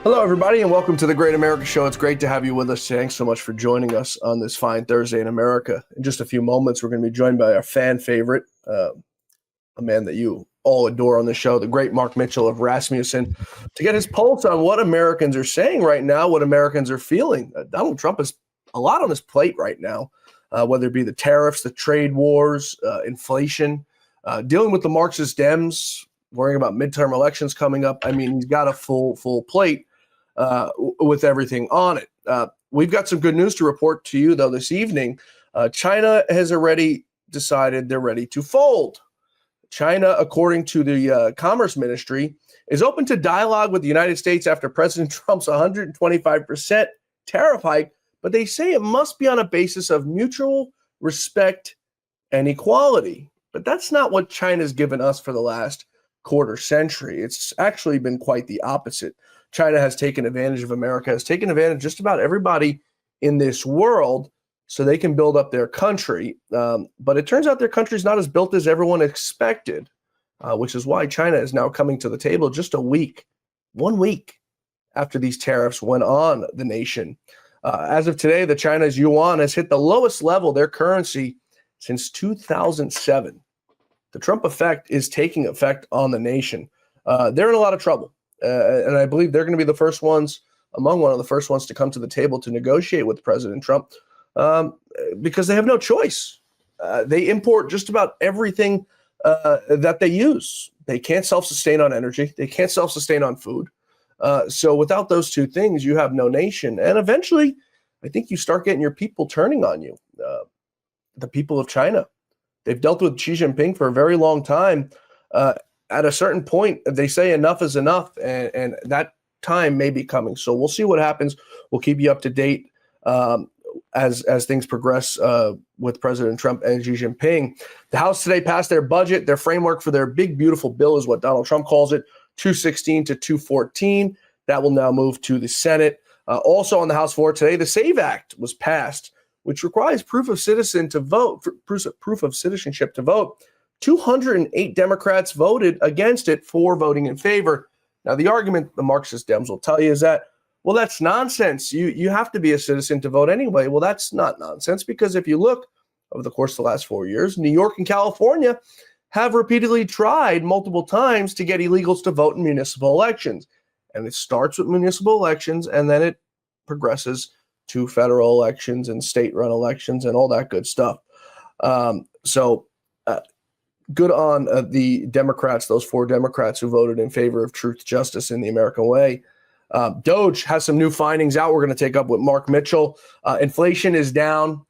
Hello, everybody, and welcome to the Great America Show. It's great to have you with us. Thanks so much for joining us on this fine Thursday in America. In just a few moments, we're going to be joined by our fan favorite, a man that you all adore on the show, the great Mark Mitchell of Rasmussen, to get his pulse on what Americans are saying right now, what Americans are feeling. Donald Trump has a lot on his plate right now, whether it be the tariffs, the trade wars, inflation, dealing with the Marxist Dems, worrying about midterm elections coming up. I mean, he's got a full plate with everything on it. We've got some good news to report to you, though, this evening. China has already decided they're ready to fold. China, according to the Commerce Ministry, is open to dialogue with the United States after President Trump's 125% tariff hike, but they say it must be on a basis of mutual respect and equality. But that's not what China's given us for the last quarter century. It's actually been quite the opposite. China has taken advantage of America, has taken advantage of just about everybody in this world so they can build up their country. But it turns out their country is not as built as everyone expected, which is why China is now coming to the table just 1 week after these tariffs went on the nation. As of today, the China's yuan has hit the lowest level, their currency, since 2007. The Trump effect is taking effect on the nation. They're in a lot of trouble. And I believe they're going to be the first ones, one of the first ones to come to the table to negotiate with President Trump because they have no choice. They import just about everything that they use. They can't self-sustain on energy. They can't self-sustain on food. So without those two things, you have no nation. And eventually, I think you start getting your people turning on you, the people of China. They've dealt with Xi Jinping for a very long time. At a certain point, they say enough is enough, and that time may be coming. So we'll see what happens. We'll keep you up to date as things progress with President Trump and Xi Jinping. The House today passed their budget. Their framework for their big, beautiful bill is what Donald Trump calls it, 216 to 214. That will now move to the Senate. Also on the House floor today, the SAVE Act was passed, which requires proof of citizenship to vote. 208 Democrats voted against it, 4 voting in favor. Now, the argument the Marxist Dems will tell you is that, well, that's nonsense. You have to be a citizen to vote anyway. Well, that's not nonsense, because if you look over the course of the last 4 years, New York and California have repeatedly tried multiple times to get illegals to vote in municipal elections. And it starts with municipal elections, and then it progresses to federal elections and state-run elections and all that good stuff. Good on the Democrats, those 4 Democrats who voted in favor of truth, justice, and the American way. Doge has some new findings out we're going to take up with Mark Mitchell. Inflation is down.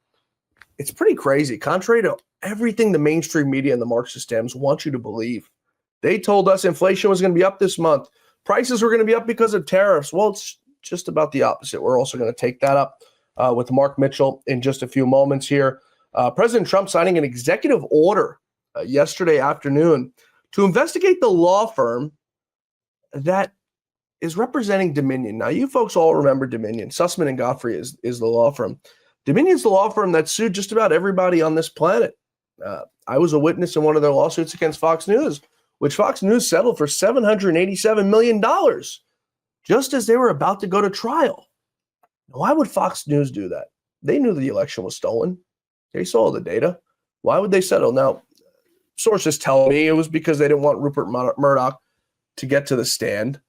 It's pretty crazy. Contrary to everything the mainstream media and the Marxist Dems want you to believe, they told us inflation was going to be up this month. Prices were going to be up because of tariffs. Well, it's just about the opposite. We're also going to take that up with Mark Mitchell in just a few moments here. President Trump signing an executive order yesterday afternoon to investigate the law firm that is representing Dominion. Now, you folks all remember Dominion. Sussman and Godfrey is the law firm. Dominion's the law firm that sued just about everybody on this planet. I was a witness in one of their lawsuits against Fox News, which Fox News settled for $787 million just as they were about to go to trial. Why would Fox News do that? They knew the election was stolen. They saw the data. Why would they settle? Now, sources tell me it was because they didn't want Rupert Murdoch to get to the stand.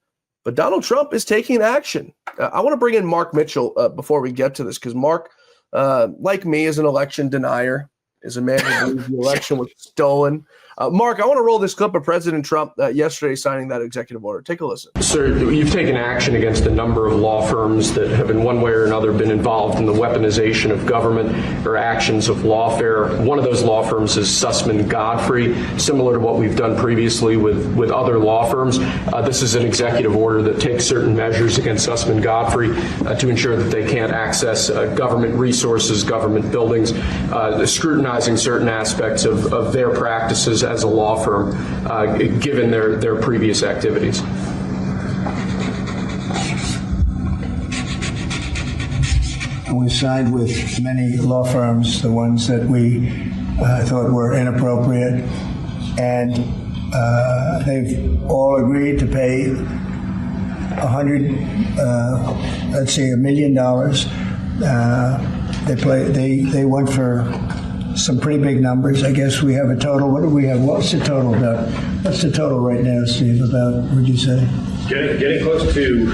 But Donald Trump is taking action. I want to bring in Mark Mitchell before we get to this, because Mark, like me, is an election denier, is a man who believes the election was stolen. Mark, I want to roll this clip of President Trump yesterday signing that executive order. Take a listen. Sir, you've taken action against a number of law firms that have in one way or another been involved in the weaponization of government or actions of lawfare. One of those law firms is Sussman Godfrey, similar to what we've done previously with other law firms. This is an executive order that takes certain measures against Sussman Godfrey to ensure that they can't access government resources, government buildings, scrutinizing certain aspects of their practices as a law firm, given their previous activities. We've signed with many law firms, the ones that we I thought were inappropriate, and they've all agreed to pay $1 million. They went for some pretty big numbers. I guess we have a total. What do we have? What's the total about? What's the total right now, Steve? About, what'd you say? Getting close to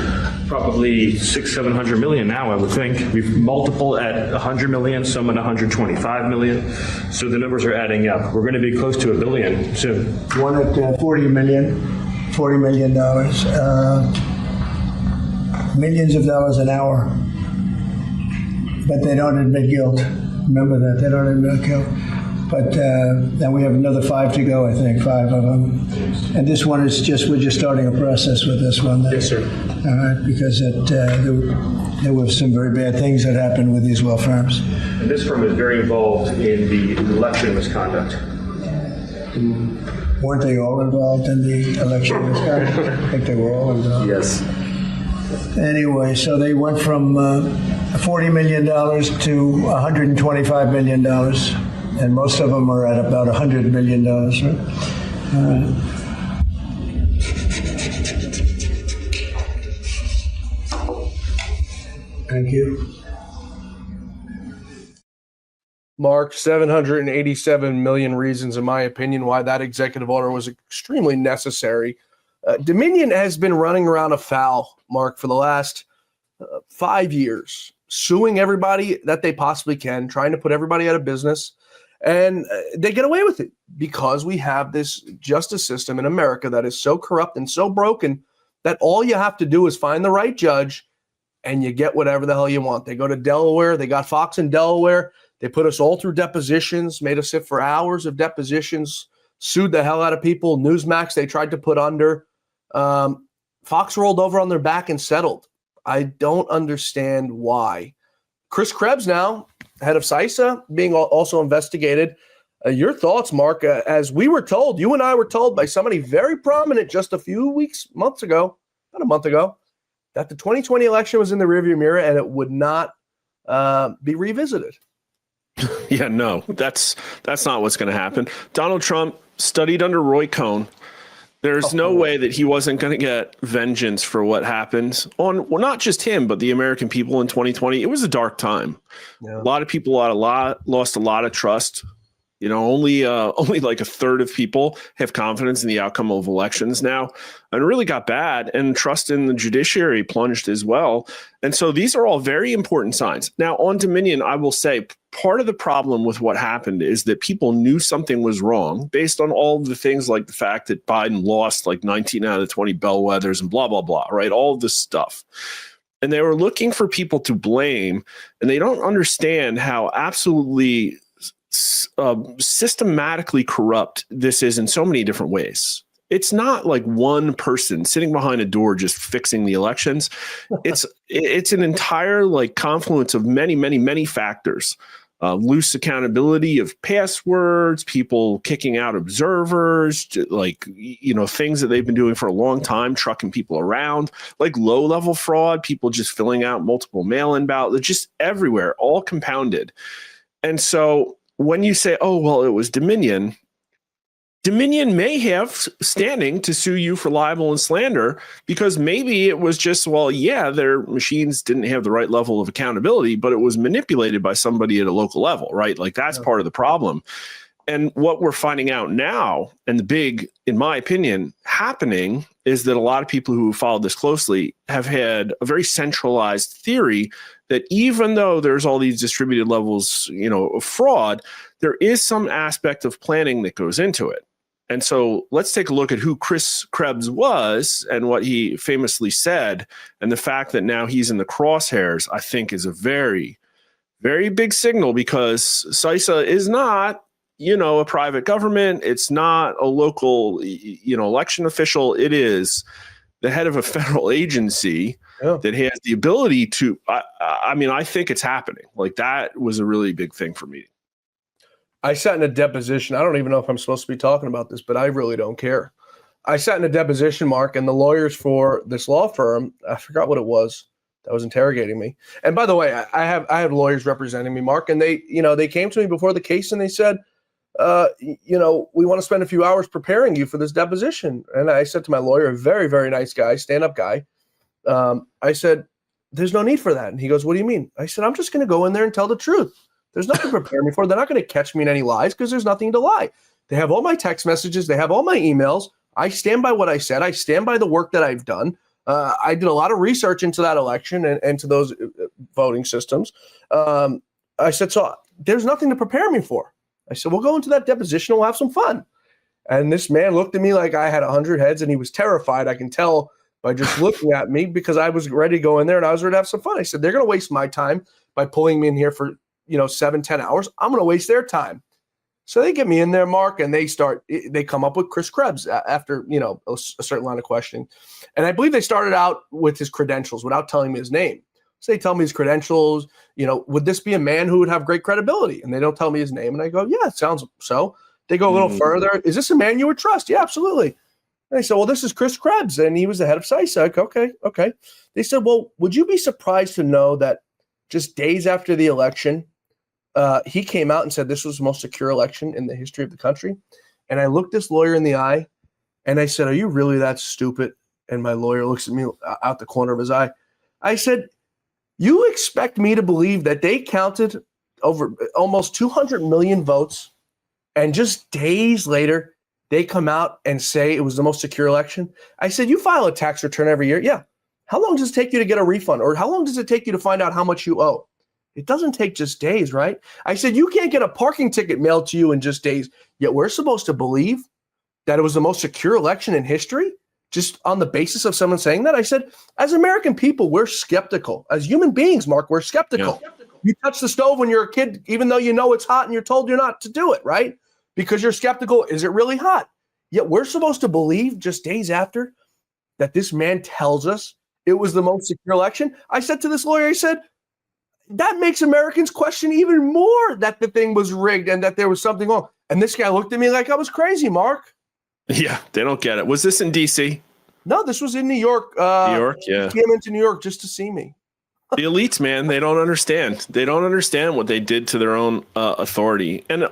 probably 600-700 million now, I would think. We've multiple at 100 million, some at 125 million. So the numbers are adding up. We're going to be close to $1 billion soon. One at $40 million. Millions of dollars an hour. But they don't admit guilt. Remember that, they don't admit guilt. But then we have another 5 to go, I think, 5 of them. And this one is we're just starting a process with this one. Yes, sir. All right, because there were some very bad things that happened with these law firms. And this firm is very involved in the election misconduct. Weren't they all involved in the election misconduct? I think they were all involved. Yes. Anyway, so they went from $40 million to $125 million, and most of them are at about $100 million. Right? Thank you. Mark, 787 million reasons, in my opinion, why that executive order was extremely necessary. Dominion has been running around afoul, Mark, for the last 5 years, suing everybody that they possibly can, trying to put everybody out of business. And they get away with it because we have this justice system in America that is so corrupt and so broken that all you have to do is find the right judge and you get whatever the hell you want. They go to Delaware. They got Fox in Delaware. They put us all through depositions, made us sit for hours of depositions, sued the hell out of people. Newsmax, they tried to put under. Fox rolled over on their back and settled. I don't understand why. Chris Krebs now, head of CISA, being also investigated. Your thoughts, Mark, as we were told, you and I were told by somebody very prominent just a few months ago, about a month ago, that the 2020 election was in the rearview mirror and it would not be revisited. Yeah, no, that's not what's going to happen. Donald Trump studied under Roy Cohn. There's no way that he wasn't going to get vengeance for what happened on, well, not just him, but the American people in 2020. It was a dark time. Yeah. A lot of people lost a lot of trust. You know, only like a third of people have confidence in the outcome of elections now, and it really got bad. And trust in the judiciary plunged as well. And so these are all very important signs. Now, on Dominion, I will say part of the problem with what happened is that people knew something was wrong based on all of the things like the fact that Biden lost like 19 out of the 20 bellwethers and blah, blah, blah, right? All of this stuff. And they were looking for people to blame, and they don't understand how absolutely systematically corrupt this is in so many different ways. It's not like one person sitting behind a door just fixing the elections. It's an entire like confluence of many, many, many factors. Loose accountability of passwords, people kicking out observers, like, you know, things that they've been doing for a long time, trucking people around, like low level fraud, people just filling out multiple mail-in ballots, just everywhere, all compounded. And so when you say, oh, well, it was Dominion may have standing to sue you for libel and slander because maybe it was just, well, yeah, their machines didn't have the right level of accountability, but it was manipulated by somebody at a local level, right? Like that's part of the problem. And what we're finding out now, and the big, in my opinion, happening is that a lot of people who followed this closely have had a very centralized theory that even though there's all these distributed levels, you know, of fraud, there is some aspect of planning that goes into it. And so let's take a look at who Chris Krebs was and what he famously said. And the fact that now he's in the crosshairs, I think, is a very, very big signal, because CISA is not, you know, a private government. It's not a local, you know, election official. It is the head of a federal agency that has the ability to, I mean, I think it's happening. Like that was a really big thing for me. I sat in a deposition. I don't even know if I'm supposed to be talking about this, but I really don't care. I sat in a deposition, Mark, and the lawyers for this law firm, I forgot what it was, that was interrogating me. And by the way, I have lawyers representing me, Mark, and they came to me before the case and they said, we want to spend a few hours preparing you for this deposition. And I said to my lawyer, a very, very nice guy, stand-up guy, I said, there's no need for that. And he goes, what do you mean? I said, I'm just going to go in there and tell the truth. There's nothing to prepare me for. They're not going to catch me in any lies because there's nothing to lie. They have all my text messages. They have all my emails. I stand by what I said. I stand by the work that I've done. I did a lot of research into that election and to those voting systems. I said, so there's nothing to prepare me for. I said, we'll go into that deposition. We'll have some fun. And this man looked at me like I had 100 heads, and he was terrified. I can tell by just looking at me, because I was ready to go in there and I was ready to have some fun. I said, they're going to waste my time by pulling me in here for 7-10 hours. I'm going to waste their time. So they get me in there, Mark, and they come up with Chris Krebs after, a certain line of questioning. And I believe they started out with his credentials without telling me his name. So they tell me his credentials, would this be a man who would have great credibility? And they don't tell me his name. And I go, yeah, it sounds so. They go a little further. Is this a man you would trust? Yeah, absolutely. And they said, well, this is Chris Krebs, and he was the head of CISA. Okay. They said, well, would you be surprised to know that just days after the election, he came out and said this was the most secure election in the history of the country? And I looked this lawyer in the eye, and I said, are you really that stupid? And my lawyer looks at me out the corner of his eye. I said, you expect me to believe that they counted over almost 200 million votes, and just days later, they come out and say it was the most secure election? I said, you file a tax return every year. Yeah. How long does it take you to get a refund? Or how long does it take you to find out how much you owe? It doesn't take just days, right? I said, you can't get a parking ticket mailed to you in just days. Yet we're supposed to believe that it was the most secure election in history just on the basis of someone saying that? I said, as American people, we're skeptical. As human beings, Mark, we're skeptical. Yeah. You touch the stove when you're a kid, even though you know it's hot and you're told you're not to do it, right? Because you're skeptical. Is it really hot? Yet we're supposed to believe just days after that this man tells us it was the most secure election. I said to this lawyer, I said, that makes Americans question even more that the thing was rigged and that there was something wrong. And this guy looked at me like I was crazy, Mark. Yeah, they don't get it. Was this in D.C.? No, this was in New York. New York, yeah. He came into New York just to see me. The elites, man, they don't understand. They don't understand what they did to their own authority. And,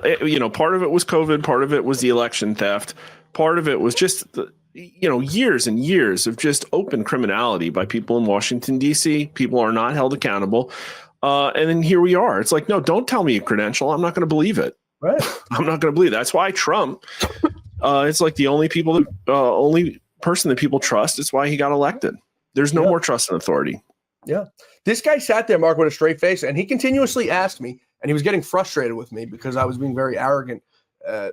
part of it was COVID. Part of it was the election theft. Part of it was just, years and years of just open criminality by people in Washington, D.C. People are not held accountable. And then here we are. It's like, no, don't tell me a credential. I'm not going to believe it. Right. I'm not going to believe it. That's why Trump, it's like the only person that people trust. It's why he got elected. There's no more trust in authority. Yeah. This guy sat there, Mark, with a straight face, and he continuously asked me, and he was getting frustrated with me because I was being very arrogant,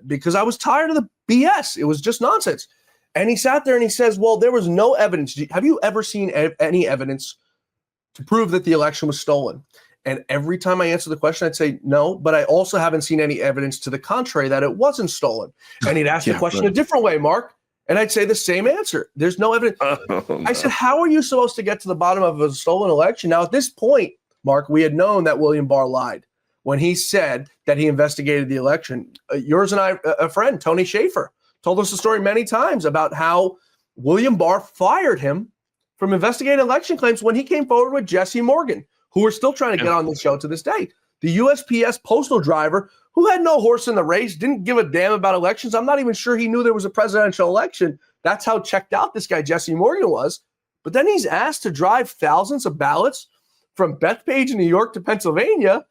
because I was tired of the BS. It was just nonsense. And he sat there and he says, well, there was no evidence. Have you ever seen any evidence to prove that the election was stolen? And every time I answer the question, I'd say, no, but I also haven't seen any evidence to the contrary that it wasn't stolen. And he'd ask the question a different way, Mark. And I'd say the same answer. There's no evidence. I said, how are you supposed to get to the bottom of a stolen election? Now, at this point, Mark, we had known that William Barr lied when he said that he investigated the election. Yours and I, a friend, Tony Schaefer, told us the story many times about how William Barr fired him from investigating election claims when he came forward with Jesse Morgan, who we're still trying to get on the show to this day. The USPS postal driver who had no horse in the race, didn't give a damn about elections. I'm not even sure he knew there was a presidential election. That's how checked out this guy, Jesse Morgan, was. But then he's asked to drive thousands of ballots from Bethpage, New York to Pennsylvania. And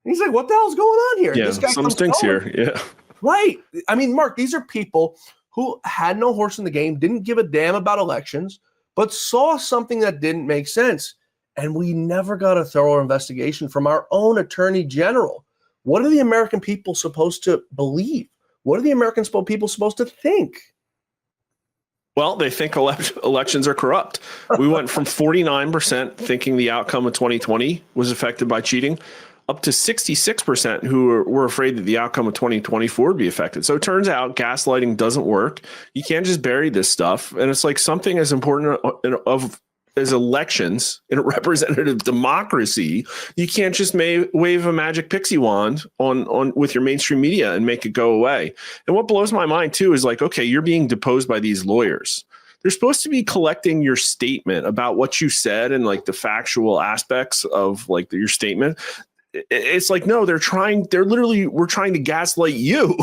he's like, what the hell's going on here? Yeah, this guy some stinks here. Yeah. Right. I mean, Mark, these are people who had no horse in the game, didn't give a damn about elections, but saw something that didn't make sense. And we never got a thorough investigation from our own attorney general. What are the American people supposed to believe? What are the American people supposed to think? Well, they think elections are corrupt. We went from 49% thinking the outcome of 2020 was affected by cheating up to 66% who were afraid that the outcome of 2024 would be affected. So it turns out gaslighting doesn't work. You can't just bury this stuff. And it's like something as important as elections in a representative democracy, you can't just wave a magic pixie wand on with your mainstream media and make it go away. And what blows my mind too is like, okay, you're being deposed by these lawyers. They're supposed to be collecting your statement about what you said and like the factual aspects of like your statement. it's like, no, we're trying to gaslight you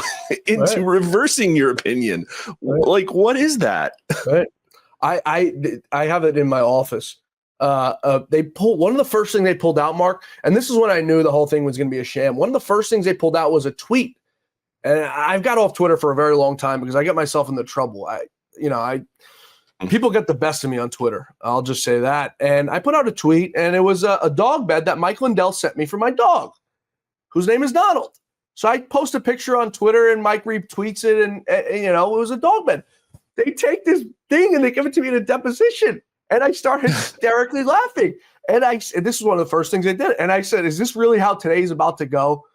into reversing your opinion. Right. Like, what is that? Right. I have it in my office. They pulled one of the first thing they pulled out, Mark, and this is when I knew the whole thing was going to be a sham. One of the first things they pulled out was a tweet, and I've got off Twitter for a very long time because I get myself into trouble. People get the best of me on Twitter. I'll just say that. And I put out a tweet, and it was a dog bed that Mike Lindell sent me for my dog, whose name is Donald. So I post a picture on Twitter, and Mike retweets it, and it was a dog bed. They take this thing and they give it to me in a deposition, and I started hysterically laughing. And this is one of the first things they did. And I said, "Is this really how today's about to go?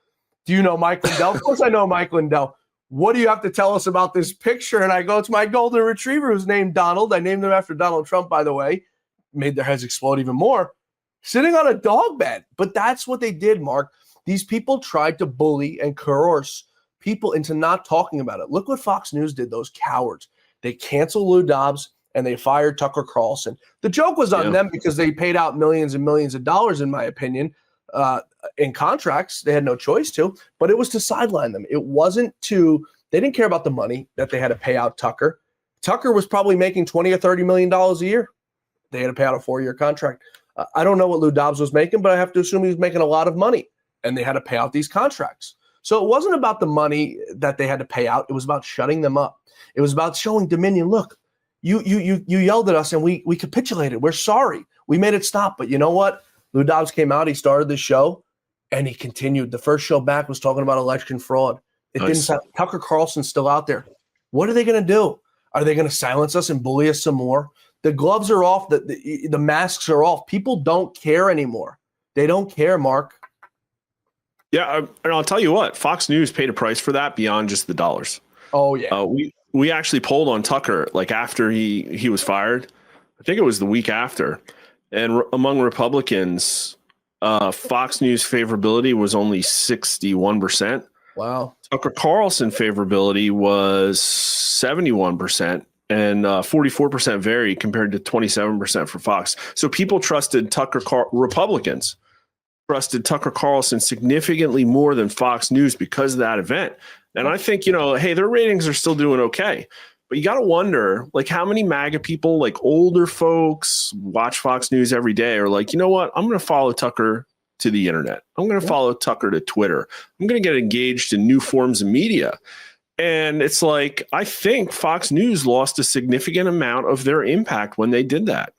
Do you know Mike Lindell?" Of course I know Mike Lindell. "What do you have to tell us about this picture?" And I go, "It's my golden retriever who's named Donald. I named him after Donald Trump, by the way." Made their heads explode even more. Sitting on a dog bed. But that's what they did, Mark. These people tried to bully and coerce people into not talking about it. Look what Fox News did, those cowards. They canceled Lou Dobbs and they fired Tucker Carlson. The joke was on them because they paid out millions and millions of dollars, in my opinion, in contracts. They had no choice to, but it was to sideline them. It wasn't they didn't care about the money that they had to pay out Tucker. Tucker was probably making $20 or $30 million a year. They had to pay out a 4-year contract. I don't know what Lou Dobbs was making, but I have to assume he was making a lot of money, and they had to pay out these contracts. So it wasn't about the money that they had to pay out. It was about shutting them up. It was about showing Dominion, look, you yelled at us and we capitulated. We're sorry. We made it stop. But you know what? Lou Dobbs came out. He started the show and he continued. The first show back was talking about election fraud. It didn't stop. Tucker Carlson's still out there. What are they going to do? Are they going to silence us and bully us some more? The gloves are off. The masks are off. People don't care anymore. They don't care, Mark. Yeah, and I'll tell you what, Fox News paid a price for that beyond just the dollars. Oh, yeah. We actually polled on Tucker like after he was fired. I think it was the week after. And among Republicans, Fox News favorability was only 61%. Wow. Tucker Carlson favorability was 71%. And 44% varied compared to 27% for Fox. So people trusted Republicans trusted Tucker Carlson significantly more than Fox News because of that event. And I think, hey, their ratings are still doing okay. But you got to wonder, like, how many MAGA people, like older folks, watch Fox News every day are like, you know what? I'm going to follow Tucker to the internet. I'm going to follow Tucker to Twitter. I'm going to get engaged in new forms of media. And it's like, I think Fox News lost a significant amount of their impact when they did that.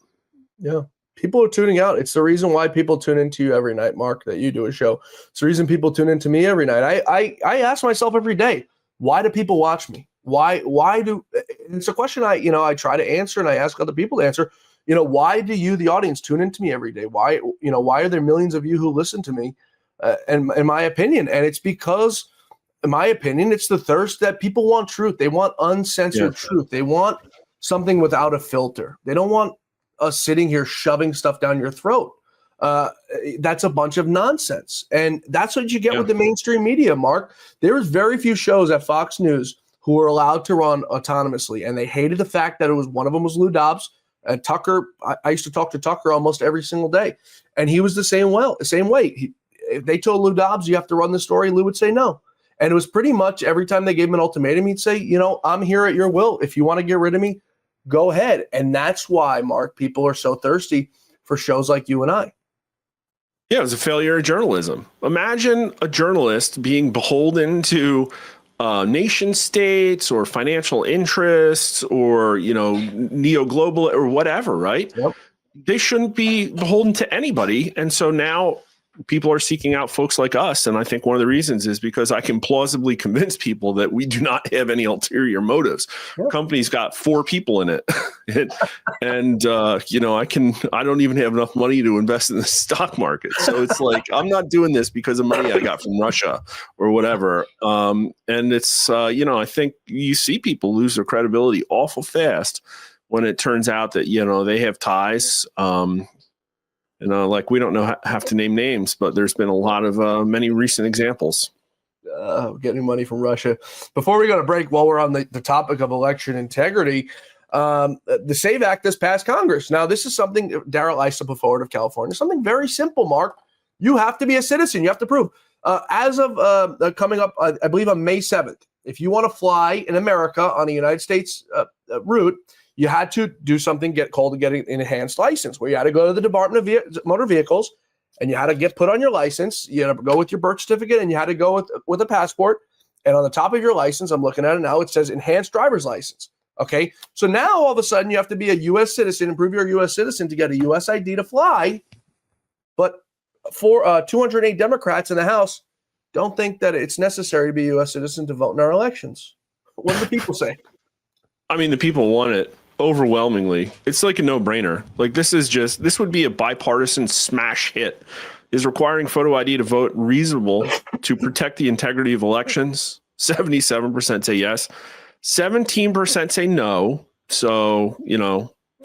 Yeah. People are tuning out. It's the reason why people tune into you every night, Mark, that you do a show. It's the reason people tune into me every night. I ask myself every day, why do people watch me? Why do it's a question I try to answer and I ask other people to answer. Why do you, the audience, tune into me every day? Why are there millions of you who listen to me? And in my opinion, and it's because, in my opinion, it's the thirst that people want truth. They want uncensored truth. They want something without a filter. They don't want us sitting here shoving stuff down your throat. That's a bunch of nonsense. And that's what you get with the mainstream media, Mark. There's very few shows at Fox News who were allowed to run autonomously. And they hated the fact that one of them was Lou Dobbs. And Tucker, I used to talk to Tucker almost every single day. And he was the same way. If they told Lou Dobbs, you have to run the story, Lou would say no. And it was pretty much every time they gave him an ultimatum, he'd say, I'm here at your will. If you want to get rid of me, go ahead. And that's why, Mark, people are so thirsty for shows like you and I. Yeah, it was a failure of journalism. Imagine a journalist being beholden to nation states or financial interests or, neo-global or whatever, right? Yep. They shouldn't be beholden to anybody. And so now people are seeking out folks like us. And I think one of the reasons is because I can plausibly convince people that we do not have any ulterior motives. Yep. Company's got 4 people in it. and I don't even have enough money to invest in the stock market. So it's like, I'm not doing this because of money I got from Russia or whatever. And it's, I think you see people lose their credibility awful fast when it turns out that, they have ties. We don't have to name names, but there's been a lot of many recent examples. Getting money from Russia. Before we go to break, while we're on the topic of election integrity, the SAVE Act this passed Congress. Now, this is something Darrell Issa put forward of California, something very simple, Mark. You have to be a citizen. You have to prove. As of coming up, I believe on May 7th, if you want to fly in America on a United States route, you had to do something called an enhanced license, where you had to go to the Department of Motor Vehicles and you had to get put on your license. You had to go with your birth certificate and you had to go with a passport. And on the top of your license, I'm looking at it now, it says enhanced driver's license. Okay. So now all of a sudden you have to be a U.S. citizen and prove you're a U.S. citizen to get a U.S. ID to fly. But for 208 Democrats in the House don't think that it's necessary to be a U.S. citizen to vote in our elections. What do the people say? I mean, the people want it overwhelmingly. It's like a no-brainer. Like this would be a bipartisan smash hit. Is requiring photo ID to vote reasonable to protect the integrity of elections? 77% say yes. 17% say no. So,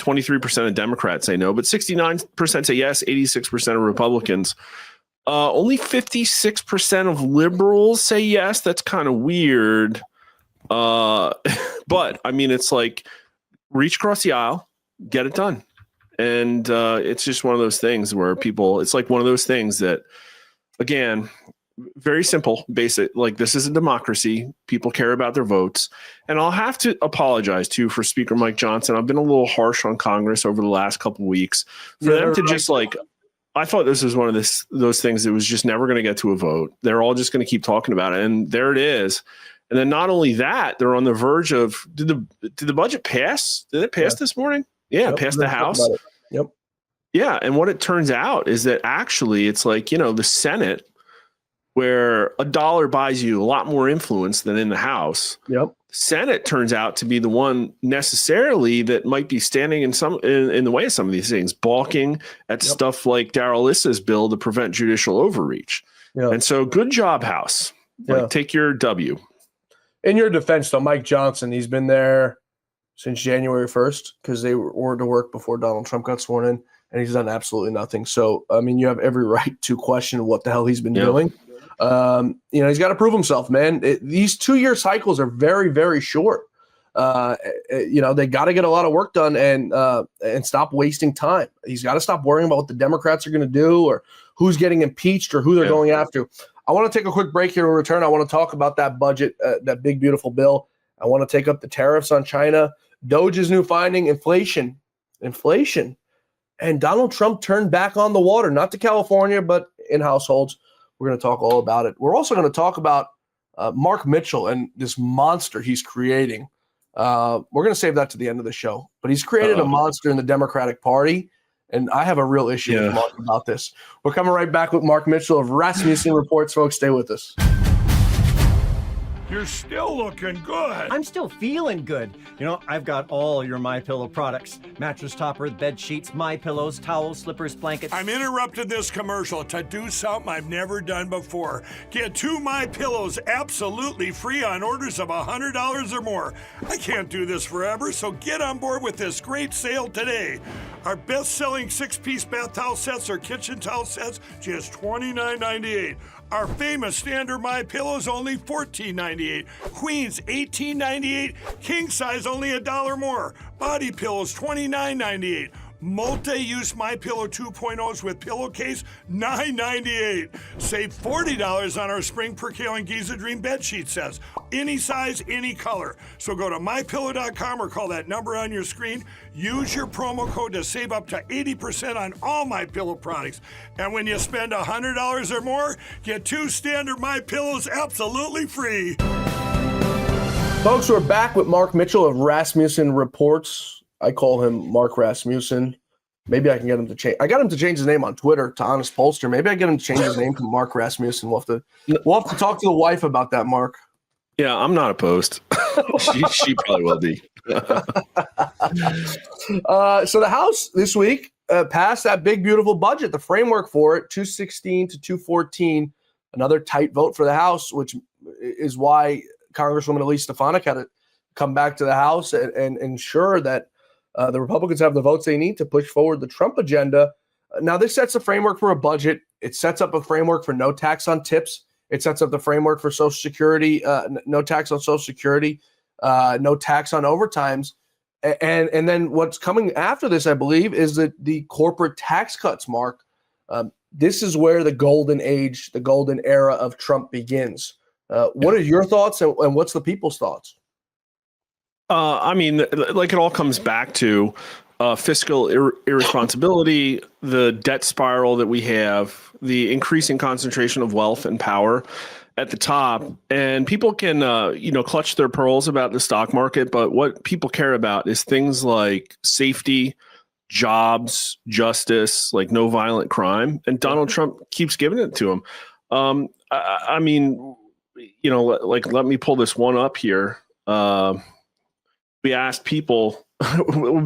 23% of Democrats say no, but 69% say yes, 86% of Republicans. Only 56% of liberals say yes. That's kind of weird. But I mean, it's like reach across the aisle, get it done. And it's just one of those things where it's like one of those things that, again, very simple, basic. Like, this is a democracy. People care about their votes. And I'll have to apologize, too, for Speaker Mike Johnson. I've been a little harsh on Congress over the last couple of weeks. For them to just I thought this was one of those things that was just never going to get to a vote. They're all just going to keep talking about it. And there it is. And then not only that, they're on the verge of, did the budget pass? Did it pass this morning? Yeah, it passed the House. Yep. Yeah. And what it turns out is that actually it's like, the Senate, where a dollar buys you a lot more influence than in the House. Yep. Senate turns out to be the one necessarily that might be standing in the way of some of these things, balking at stuff like Darrell Issa's bill to prevent judicial overreach. Yep. And so good job, House. Take your W. In your defense, though, Mike Johnson, he's been there since January 1st because they were to work before Donald Trump got sworn in, and he's done absolutely nothing. So, I mean, you have every right to question what the hell he's been doing. He's got to prove himself, man. These 2-year cycles are very, very short. They got to get a lot of work done and stop wasting time. He's got to stop worrying about what the Democrats are going to do or who's getting impeached or who they're going after. I want to take a quick break here in return. I want to talk about that budget, that big, beautiful bill. I want to take up the tariffs on China, Doge's new finding, inflation. And Donald Trump turned back on the water, not to California, but in households. We're going to talk all about it. We're also going to talk about Mark Mitchell and this monster he's creating. We're going to save that to the end of the show. But he's created a monster in the Democratic Party, and I have a real issue with Mark about this. We're coming right back with Mark Mitchell of Rasmussen Reports, folks. Stay with us. You're still looking good. I'm still feeling good. I've got all your MyPillow products. Mattress topper, bed sheets, MyPillows, towels, slippers, blankets. I'm interrupting this commercial to do something I've never done before. Get 2 MyPillows absolutely free on orders of $100 or more. I can't do this forever, so get on board with this great sale today. Our best-selling 6-piece bath towel sets or kitchen towel sets, just $29.98. Our famous standard MyPillows only $14.98. Queens $18.98. King size only $1 more. Body pillows $29.98. Multi-use MyPillow 2.0s with pillowcase $9.98. Save $40 on our Spring Percale and Giza Dream bedsheet sets. Any size, any color. So go to MyPillow.com or call that number on your screen. Use your promo code to save up to 80% on all MyPillow products. And when you spend $100 or more, get 2 standard MyPillows absolutely free. Folks, we're back with Mark Mitchell of Rasmussen Reports. I call him Mark Rasmussen. Maybe I can get him to change. I got him to change his name on Twitter to Honest Pollster. Maybe I get him to change his name to Mark Rasmussen. We'll have to talk to the wife about that, Mark. Yeah, I'm not opposed. she probably will be. So the House this week passed that big, beautiful budget, the framework for it, 216 to 214, another tight vote for the House, which is why Congresswoman Elise Stefanik had to come back to the House and ensure that the Republicans have the votes they need to push forward the Trump agenda. Now, this sets a framework for a budget. It sets up a framework for no tax on tips. It sets up the framework for Social Security, no tax on Social Security, no tax on overtimes. And then what's coming after this, I believe, is that the corporate tax cuts, Mark. this is where the golden age, the golden era of Trump begins. What are your thoughts, and what's the people's thoughts? I mean, like it all comes back to fiscal irresponsibility, the debt spiral that we have, the increasing concentration of wealth and power at the top, and people can, clutch their pearls about the stock market, but what people care about is things like safety, jobs, justice, like no violent crime, and Donald Trump keeps giving it to them. I mean, let me pull this one up here. We asked people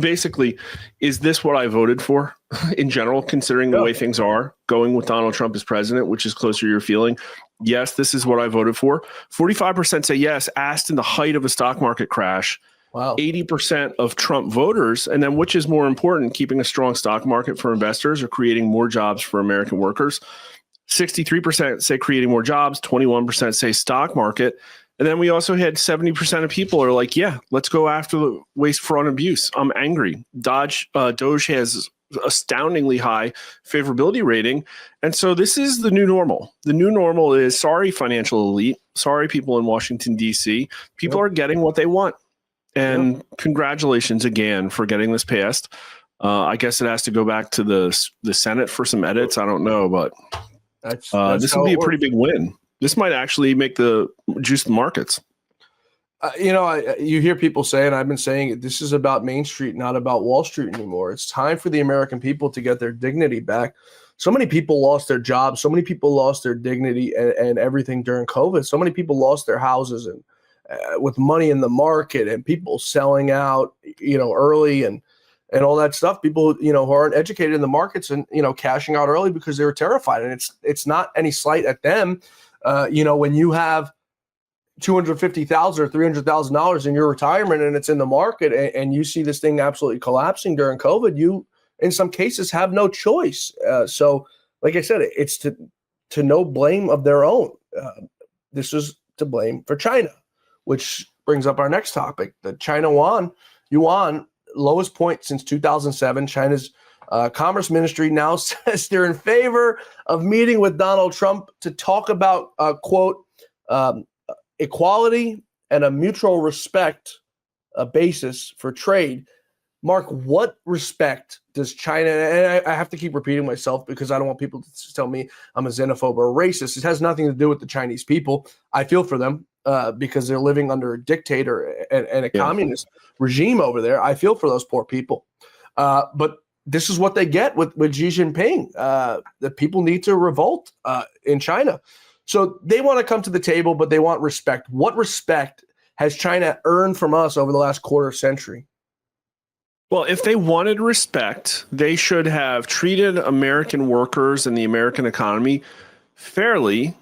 basically, is this what I voted for in general, considering the way things are going with Donald Trump as president, which is closer to your feeling? Yes, this is what I voted for. 45% say yes, asked in the height of a stock market crash. Wow. 80% of Trump voters, and then which is more important, keeping a strong stock market for investors or creating more jobs for American workers? 63% say creating more jobs, 21% say stock market. And then we also had 70% of people are like, yeah, let's go after the waste, fraud, and abuse. I'm angry. Doge has astoundingly high favorability rating. And so this is the new normal. The new normal is, sorry, financial elite. Sorry, people in Washington, D.C. People are getting what they want. And congratulations again for getting this passed. I guess it has to go back to the Senate for some edits. I don't know, but this will be a pretty big win. This might actually juice the markets. You hear people say, and I've been saying it, this is about Main Street, not about Wall Street anymore. It's time for the American people to get their dignity back. So many people lost their jobs. So many people lost their dignity and everything during COVID. So many people lost their houses and with money in the market and people selling out, early and all that stuff. People, who aren't educated in the markets and, cashing out early because they were terrified. And it's not any slight at them. When you have $250,000 or $300,000 in your retirement and it's in the market and you see this thing absolutely collapsing during COVID, you, in some cases, have no choice. So, like I said, it's to no blame of their own. This is to blame for China, which brings up our next topic. The China yuan, lowest point since 2007. China's Commerce Ministry now says they're in favor of meeting with Donald Trump to talk about, quote, equality and a mutual respect basis for trade. Mark, what respect does China, and I have to keep repeating myself because I don't want people to tell me I'm a xenophobe or a racist. It has nothing to do with the Chinese people. I feel for them because they're living under a dictator and a communist regime over there. I feel for those poor people. But this is what they get with Xi Jinping. The people need to revolt in China. So they want to come to the table, but they want respect. What respect has China earned from us over the last quarter century? Well, if they wanted respect, they should have treated American workers and the American economy fairly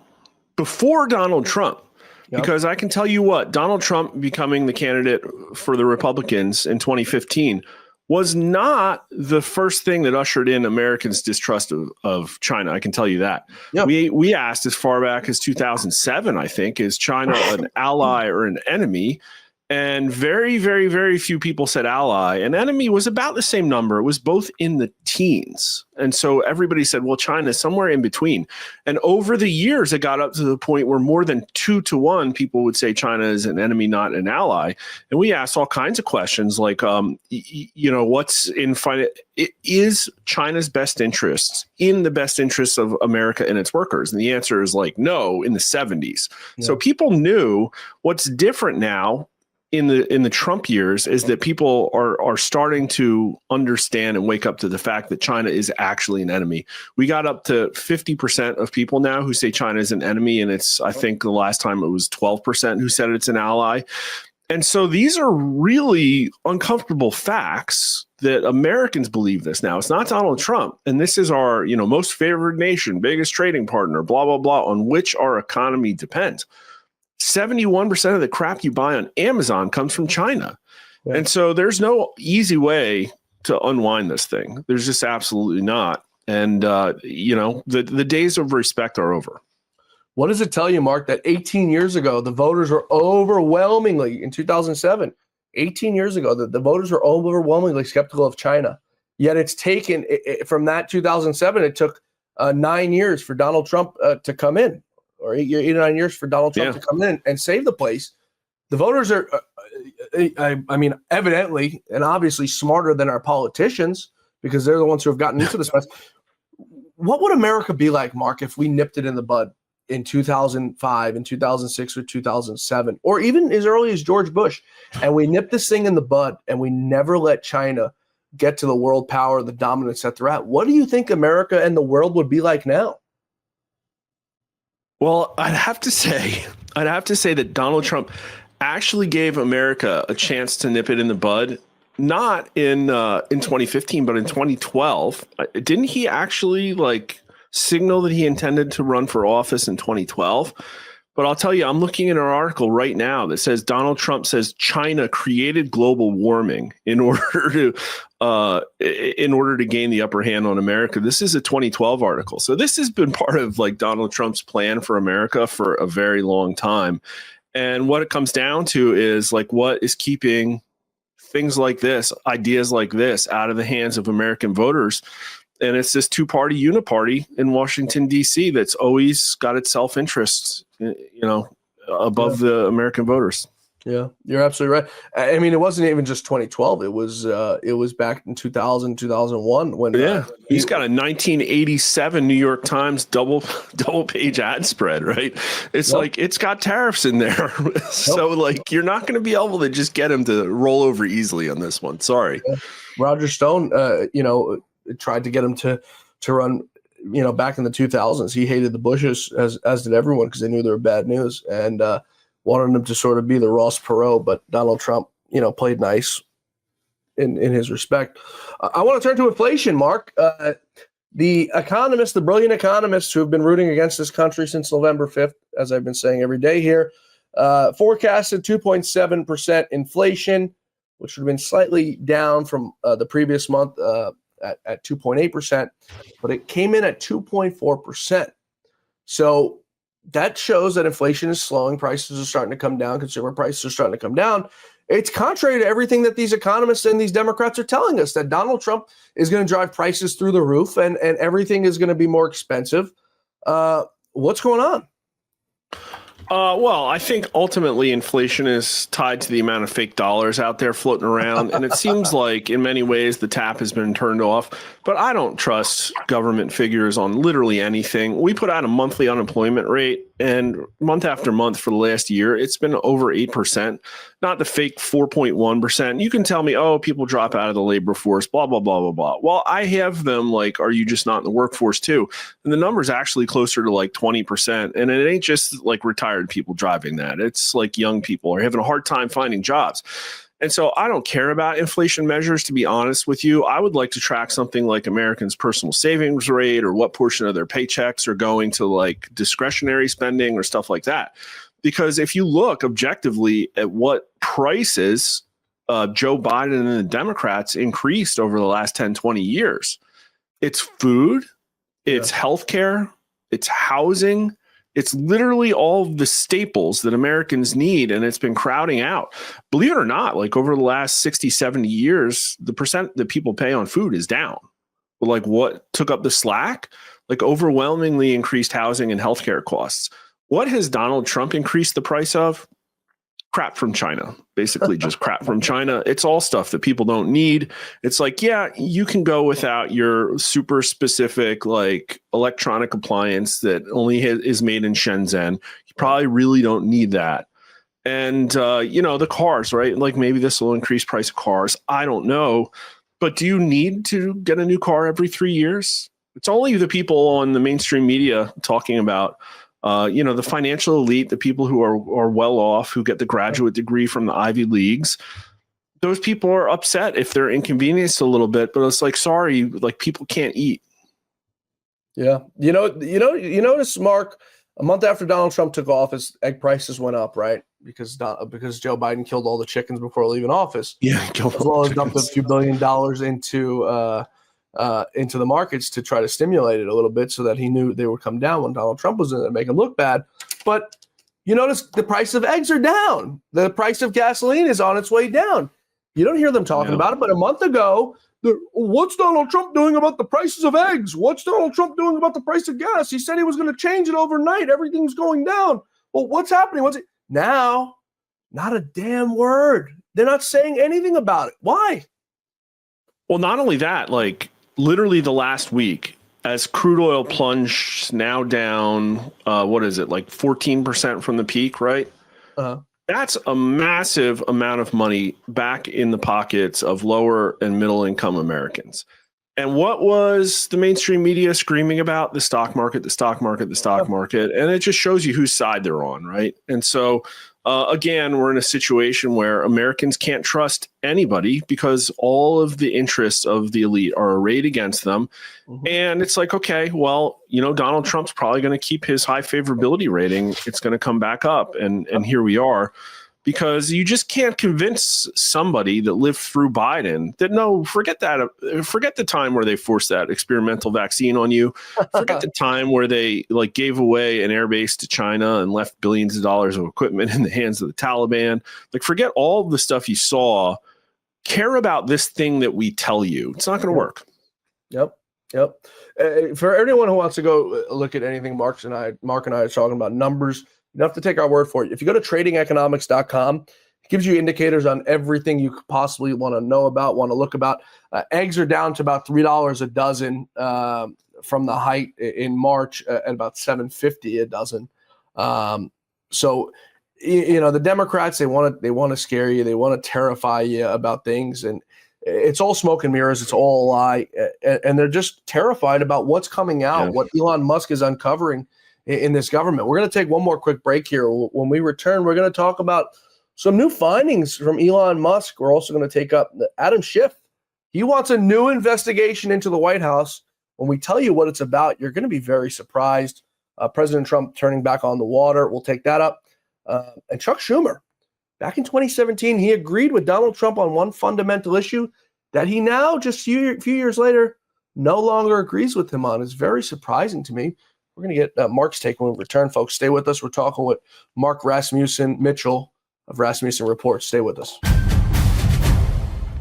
before Donald Trump. Yep. Because I can tell you what, Donald Trump becoming the candidate for the Republicans in 2015 was not the first thing that ushered in Americans' distrust of China. I can tell you that. Yep. We asked as far back as 2007, I think, is China an ally or an enemy? And very, very, very few people said ally. And enemy was about the same number. It was both in the teens. And so everybody said, well, China is somewhere in between. And over the years, it got up to the point where more than 2-to-1 people would say China is an enemy, not an ally. And we asked all kinds of questions like, what's in is China's best interests in the best interests of America and its workers? And the answer is like, no, in the 70s. Yeah. So people knew. What's different now in the Trump years is that people are starting to understand and wake up to the fact that China is actually an enemy. We got up to 50% of people now who say China is an enemy, and it's, I think the last time it was 12% who said it's an ally. And so these are really uncomfortable facts that Americans believe this now. It's not Donald Trump. And this is our, most favored nation, biggest trading partner, blah, blah, blah, on which our economy depends. 71% of the crap you buy on Amazon comes from China. Yeah. And so there's no easy way to unwind this thing. There's just absolutely not. And, the days of respect are over. What does it tell you, Mark, that 18 years ago, the voters were overwhelmingly, in 2007, 18 years ago, the voters were overwhelmingly skeptical of China. Yet it's taken, from that 2007, it took 9 years for Donald Trump to come in, or 8 or 9 years for Donald Trump to come in and save the place. The voters are, I mean, evidently and obviously smarter than our politicians because they're the ones who have gotten into this mess. What would America be like, Mark, if we nipped it in the bud in 2005, in 2006, or 2007, or even as early as George Bush, and we nipped this thing in the bud and we never let China get to the world power, the dominance that they're at? What do you think America and the world would be like now? Well, I'd have to say that Donald Trump actually gave America a chance to nip it in the bud, not in 2015, but in 2012. Didn't he actually signal that he intended to run for office in 2012? But I'll tell you, I'm looking at an article right now that says Donald Trump says China created global warming in order to gain the upper hand on America. This is a 2012 article. So this has been part of Donald Trump's plan for America for a very long time. And what it comes down to is what is keeping things like this, ideas like this, out of the hands of American voters. And it's this two-party uniparty in Washington, D.C. that's always got its self-interests, above the American voters. Yeah, you're absolutely right. I mean, it wasn't even just 2012. It was back in 2000, 2001 when he's got a 1987 New York Times double page ad spread, right? It's it's got tariffs in there. So you're not going to be able to just get him to roll over easily on this one. Sorry. Yeah. Roger Stone, tried to get him to run, back in the 2000s. He hated the Bushes as did everyone because they knew they were bad news and wanted him to sort of be the Ross Perot, but Donald Trump, played nice in his respect. I want to turn to inflation, Mark. The economists, the brilliant economists who have been rooting against this country since November 5th, as I've been saying every day here, forecasted 2.7% inflation, which would have been slightly down from the previous month at 2.8%, but it came in at 2.4%. So that shows that inflation is slowing. Prices are starting to come down. Consumer prices are starting to come down. It's contrary to everything that these economists and these Democrats are telling us, that Donald Trump is going to drive prices through the roof and everything is going to be more expensive. What's going on? Well, I think ultimately inflation is tied to the amount of fake dollars out there floating around. And it seems like in many ways the tap has been turned off. But I don't trust government figures on literally anything. We put out a monthly unemployment rate, and month after month for the last year, it's been over 8%, not the fake 4.1%. You can tell me, oh, people drop out of the labor force, blah, blah, blah, blah, blah. Well, I have them are you just not in the workforce too? And the number's actually closer to 20%. And it ain't just retired people driving that. It's young people are having a hard time finding jobs. And so I don't care about inflation measures, to be honest with you. I would like to track something like Americans' personal savings rate or what portion of their paychecks are going to discretionary spending or stuff like that. Because if you look objectively at what prices Joe Biden and the Democrats increased over the last 10, 20 years, it's food, it's healthcare, it's housing. It's literally all the staples that Americans need, and it's been crowding out. Believe it or not, over the last 60, 70 years, the percent that people pay on food is down. But what took up the slack? Overwhelmingly increased housing and healthcare costs. What has Donald Trump increased the price of? Crap from China, basically just crap from China. It's all stuff that people don't need. It's you can go without your super specific electronic appliance that only is made in Shenzhen. You probably really don't need that. And, the cars, right? Maybe this will increase price of cars. I don't know. But do you need to get a new car every 3 years? It's only the people on the mainstream media talking about the financial elite, the people who are well off, who get the graduate degree from the Ivy Leagues. Those people are upset if they're inconvenienced a little bit, but it's sorry, people can't eat. Yeah. You notice, Mark, a month after Donald Trump took office, egg prices went up, right? Because Joe Biden killed all the chickens before leaving office. Yeah. As well as dumped a few $1 billion into the markets to try to stimulate it a little bit so that he knew they would come down when Donald Trump was in there, make him look bad. But you notice the price of eggs are down. The price of gasoline is on its way down. You don't hear them talking about it, but a month ago, What's Donald Trump doing about the prices of eggs? What's Donald Trump doing about the price of gas? He said he was going to change it overnight. Everything's going down. Well, what's happening? Now? Not a damn word. They're not saying anything about it. Why? Well, not only that, like literally the last week, as crude oil plunged now down, what is it, like 14% from the peak, right? Uh-huh. That's a massive amount of money back in the pockets of lower and middle income Americans. And what was the mainstream media screaming about? The stock market, the stock market, the stock market. And it just shows you whose side they're on, right? And so, again, we're in a situation where Americans can't trust anybody because all of the interests of the elite are arrayed against them. Mm-hmm. And it's like, okay, well, Donald Trump's probably going to keep his high favorability rating. It's going to come back up. And here we are. Because you just can't convince somebody that lived through Biden that, no, forget that. Forget the time where they forced that experimental vaccine on you. Forget the time where they gave away an airbase to China and left billions of dollars of equipment in the hands of the Taliban. Forget all the stuff you saw. Care about this thing that we tell you. It's not going to work. Yep. For everyone who wants to go look at anything Mark and I are talking about, numbers, you don't have to take our word for it. If you go to tradingeconomics.com, it gives you indicators on everything you could possibly want to know about, want to look about. Eggs are down to about $3 a dozen from the height in March at about $7.50 a dozen. So, the Democrats, they want to scare you. They want to terrify you about things. And it's all smoke and mirrors. It's all a lie. And they're just terrified about what's coming out, what Elon Musk is uncovering in this government. We're going to take one more quick break here. When we return, we're going to talk about some new findings from Elon Musk. We're also going to take up Adam Schiff. He wants a new investigation into the White House. When we tell you what it's about, you're going to be very surprised. President Trump turning back on the water. We'll take that up. And Chuck Schumer, back in 2017, he agreed with Donald Trump on one fundamental issue that he now, just a few years later, no longer agrees with him on. It's very surprising to me. We're going to get Mark's take when we return, folks. Stay with us. We're talking with Mark Rasmussen Mitchell of Rasmussen Report. Stay with us.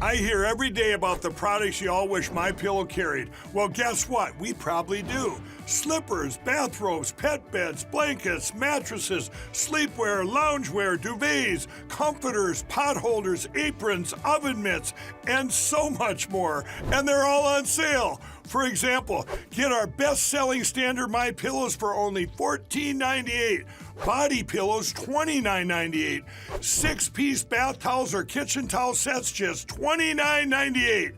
I hear every day about the products you all wish MyPillow carried. Well, guess what? We probably do. Slippers, bathrobes, pet beds, blankets, mattresses, sleepwear, loungewear, duvets, comforters, pot holders, aprons, oven mitts, and so much more. And they're all on sale. For example, get our best-selling standard MyPillows for only $14.98. Body pillows, $29.98. 6-piece bath towels or kitchen towel sets, just $29.98.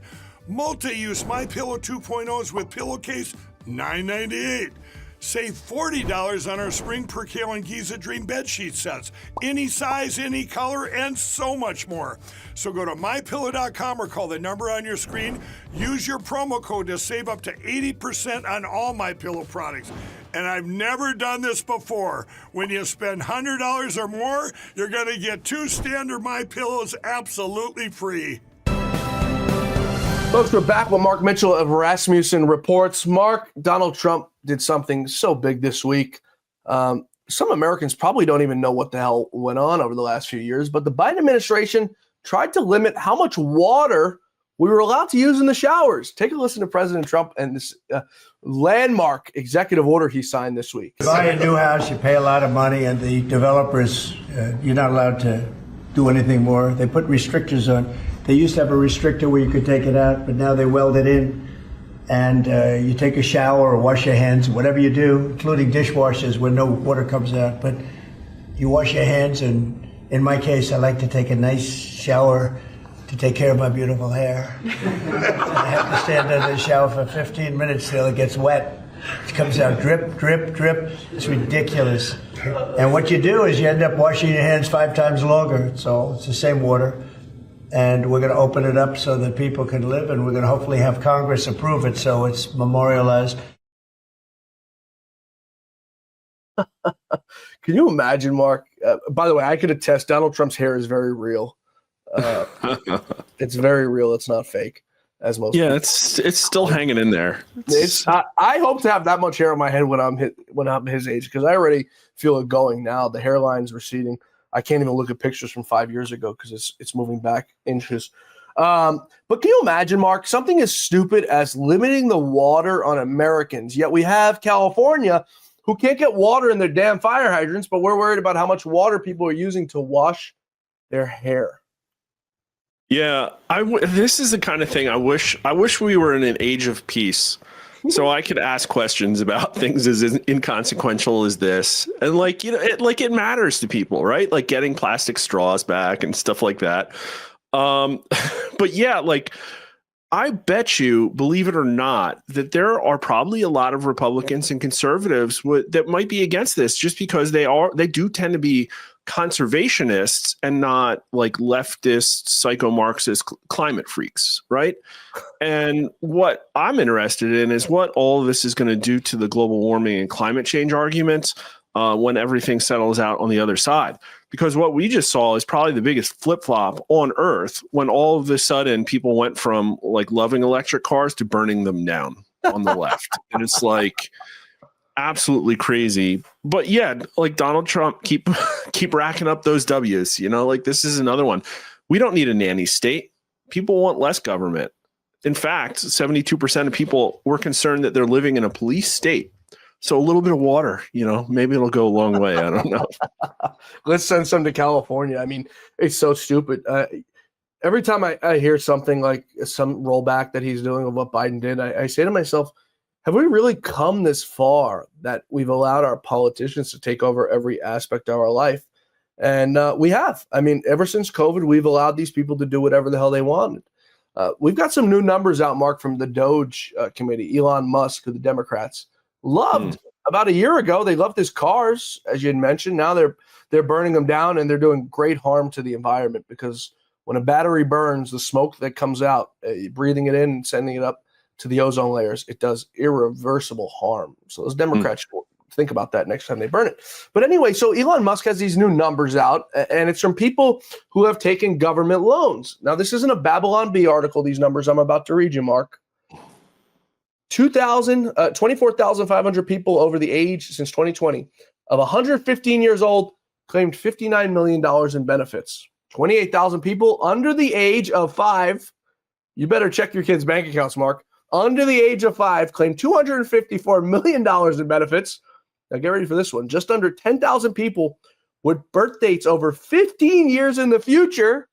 Multi-use MyPillow 2.0s with pillowcase, $9.98. Save $40 on our Spring Percale and Giza Dream bedsheet sets. Any size, any color, and so much more. So go to MyPillow.com or call the number on your screen. Use your promo code to save up to 80% on all MyPillow products. And I've never done this before. When you spend $100 or more, you're going to get 2 standard MyPillows absolutely free. Folks, we're back with Mark Mitchell of Rasmussen Reports. Mark, Donald Trump did something so big this week. Some Americans probably don't even know what the hell went on over the last few years, but the Biden administration tried to limit how much water we were allowed to use in the showers. Take a listen to President Trump and this landmark executive order he signed this week. You buy a new house, you pay a lot of money, and the developers, you're not allowed to do anything more. They put restrictors on. They used to have a restrictor where you could take it out, but now they weld it in. And you take a shower or wash your hands, whatever you do, including dishwashers where no water comes out. But you wash your hands, and in my case, I like to take a nice shower to take care of my beautiful hair. I have to stand under the shower for 15 minutes till it gets wet. It comes out drip, drip, drip. It's ridiculous. And what you do is you end up washing your hands 5 times longer. So it's the same water. And we're going to open it up so that people can live, and we're going to hopefully have Congress approve it so it's memorialized. Can you imagine, Mark? By the way, I could attest Donald Trump's hair is very real. It's very real. It's not fake, as most. Yeah, people. it's still hanging in there. I hope to have that much hair on my head when I'm his age, because I already feel it going now. The hairline's receding. I can't even look at pictures from 5 years ago because it's moving back inches. But can you imagine, Mark, something as stupid as limiting the water on Americans? Yet we have California who can't get water in their damn fire hydrants, but we're worried about how much water people are using to wash their hair. Yeah, this is the kind of thing I wish we were in an age of peace. So I could ask questions about things as inconsequential as this, and like, you know, it matters to people, right? Like getting plastic straws back and stuff like that. But yeah, like I bet you, believe it or not, that there are probably a lot of Republicans and conservatives that might be against this, just because they do tend to be conservationists and not like leftist psycho-Marxist climate freaks, right? And what I'm interested in is what all of this is going to do to the global warming and climate change arguments when everything settles out on the other side. Because what we just saw is probably the biggest flip-flop on Earth, when all of a sudden people went from like loving electric cars to burning them down on the left. And it's like absolutely crazy. But yeah, like Donald Trump, keep racking up those W's, you know, like this is another one. We don't need a nanny state. People want less government. In fact, 72% of people were concerned that they're living in a police state. So a little bit of water, you know, maybe it'll go a long way. I don't know. Let's send some to California. I mean, it's so stupid. Every time I hear something like some rollback that he's doing of what Biden did, I say to myself, have we really come this far that we've allowed our politicians to take over every aspect of our life? And we have. I mean, ever since COVID, we've allowed these people to do whatever the hell they wanted. We've got some new numbers out, Mark, from the Doge committee. Elon Musk, who the Democrats loved about a year ago. They loved his cars, as you had mentioned. Now they're burning them down, and they're doing great harm to the environment, because when a battery burns, the smoke that comes out, breathing it in and sending it up to the ozone layers, it does irreversible harm. So those Democrats should think about that next time they burn it. But anyway, so Elon Musk has these new numbers out, and it's from people who have taken government loans. Now, this isn't a Babylon Bee article, these numbers I'm about to read you, Mark. 24,500 people over the age since 2020 of 115 years old claimed $59 million in benefits. 28,000 people under the age of 5. You better check your kids' bank accounts, Mark. Under the age of 5 claimed $254 million in benefits. Now get ready for this one. Just under 10,000 people with birth dates over 15 years in the future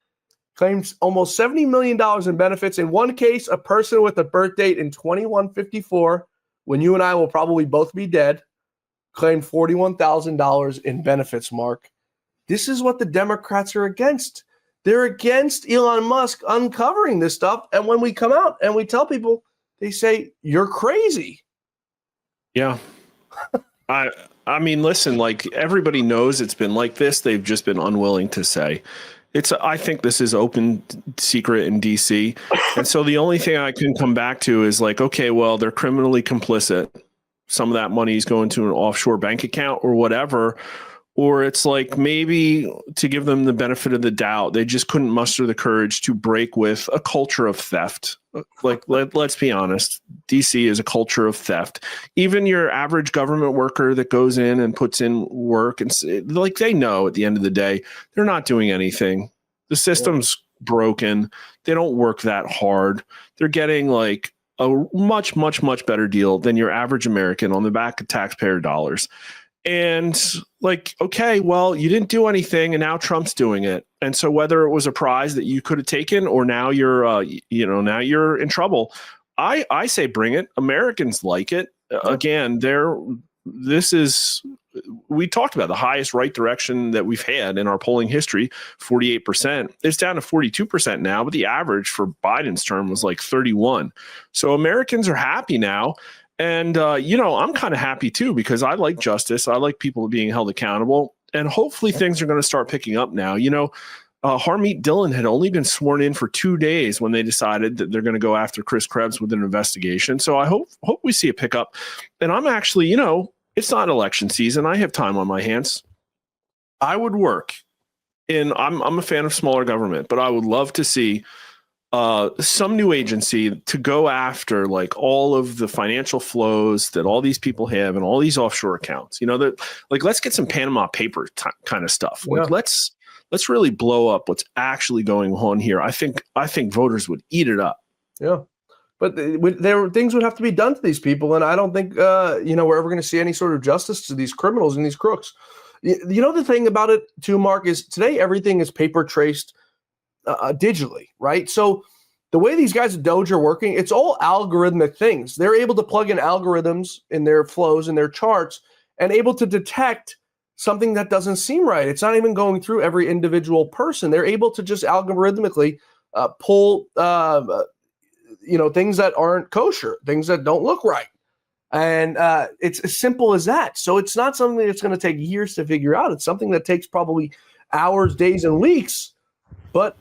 claims almost $70 million in benefits. In one case, a person with a birth date in 2154, when you and I will probably both be dead, claimed $41,000 in benefits, Mark. This is what the Democrats are against. They're against Elon Musk uncovering this stuff. And when we come out and we tell people, they say, you're crazy. Yeah. I mean, listen, like everybody knows it's been like this. They've just been unwilling to say. I think this is open secret in DC. And so the only thing I can come back to is like, okay, well, they're criminally complicit. Some of that money is going to an offshore bank account or whatever. Or it's like maybe to give them the benefit of the doubt, they just couldn't muster the courage to break with a culture of theft. Like, let's be honest, DC is a culture of theft. Even your average government worker that goes in and puts in work, and like they know at the end of the day, they're not doing anything. The system's broken. They don't work that hard. They're getting like a much, much, much better deal than your average American on the back of taxpayer dollars. And like, okay, well, you didn't do anything and now Trump's doing it. And so whether it was a prize that you could have taken or now you're, now you're in trouble, I say bring it. Americans like it. Again, we talked about the highest right direction that we've had in our polling history, 48%. It's down to 42% now, but the average for Biden's term was like 31. So Americans are happy now. And, I'm kind of happy, too, because I like justice. I like people being held accountable. And hopefully things are going to start picking up now. Harmeet Dillon had only been sworn in for 2 days when they decided that they're going to go after Chris Krebs with an investigation. So I hope we see a pickup. And I'm actually, it's not election season. I have time on my hands. I would work I'm a fan of smaller government, but I would love to see some new agency to go after like all of the financial flows that all these people have and all these offshore accounts, that like, let's get some Panama paper kind of stuff. Like, let's really blow up what's actually going on here. I think voters would eat it up. Yeah. But things would have to be done to these people, and I don't think we're ever going to see any sort of justice to these criminals and these crooks. The thing about it too, Mark, is today everything is paper traced digitally, right? So the way these guys at Doge are working, it's all algorithmic things. They're able to plug in algorithms in their flows and their charts and able to detect something that doesn't seem right. It's not even going through every individual person. They're able to just algorithmically pull things that aren't kosher, things that don't look right. And it's as simple as that. So it's not something that's going to take years to figure out. It's something that takes probably hours, days, and weeks. But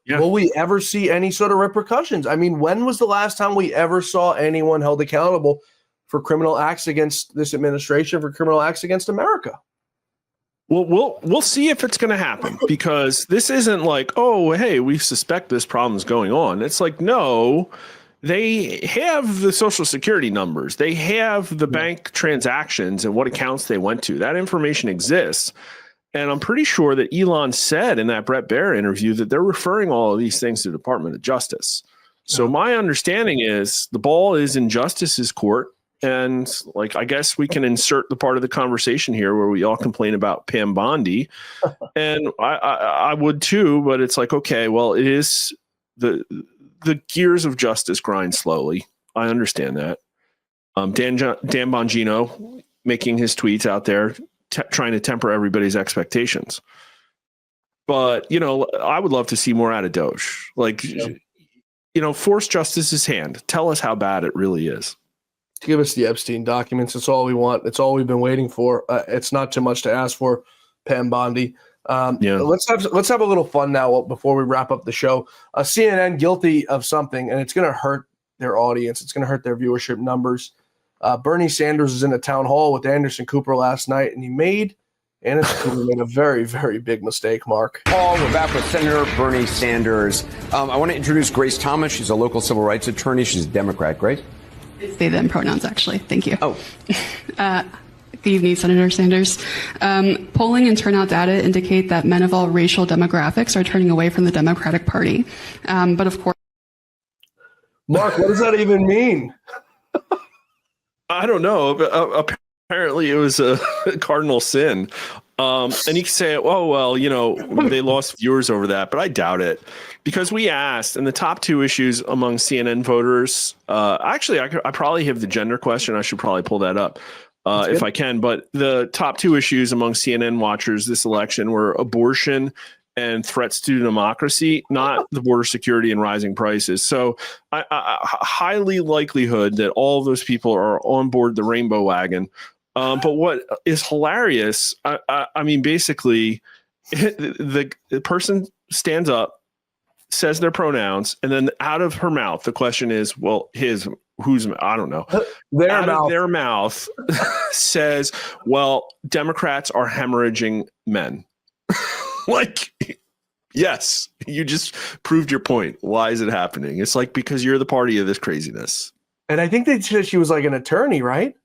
will we ever see any sort of repercussions? I mean, when was the last time we ever saw anyone held accountable for criminal acts against this administration, for criminal acts against America? Well, we'll see if it's going to happen, because this isn't like, oh, hey, we suspect this problem is going on. It's like, no, they have the Social Security numbers. They have the bank transactions and what accounts they went to. That information exists. And I'm pretty sure that Elon said in that Brett Baer interview that they're referring all of these things to the Department of Justice. So my understanding is the ball is in Justice's court. And I guess we can insert the part of the conversation here where we all complain about Pam Bondi, and I would too. But it's like, okay, well, it is the gears of justice grind slowly. I understand that. Dan Bongino making his tweets out there, trying to temper everybody's expectations. But I would love to see more out of Doge. Force justice's hand. Tell us how bad it really is. Give us the Epstein documents. It's all we want. It's all we've been waiting for. It's not too much to ask for, Pam Bondi. Let's have a little fun now before we wrap up the show. CNN guilty of something, and it's going to hurt their audience. It's going to hurt their viewership numbers. Bernie Sanders was in a town hall with Anderson Cooper last night, and Anderson Cooper made a very, very big mistake, Mark. Paul, we're back with Senator Bernie Sanders. I want to introduce Grace Thomas. She's a local civil rights attorney. She's a Democrat. Grace? They them pronouns, actually. Thank you. Oh. Good evening, Senator Sanders. Polling and turnout data indicate that men of all racial demographics are turning away from the Democratic Party. But of course... Mark, what does that even mean? I don't know. Apparently, it was a cardinal sin. And you can say, oh, well, they lost viewers over that, but I doubt it, because we asked, and the top two issues among CNN voters, actually, I probably have the gender question. I should probably pull that up if I can. But the top two issues among CNN watchers this election were abortion and threats to democracy, not the border security and rising prices. So highly likelihood that all of those people are on board the rainbow wagon. But what is hilarious, I mean, basically, the person stands up, says their pronouns, and then out of her mouth, the question is, well, I don't know. Their mouth says, well, Democrats are hemorrhaging men. Yes, you just proved your point. Why is it happening? It's because you're the party of this craziness. And I think they said she was an attorney, right?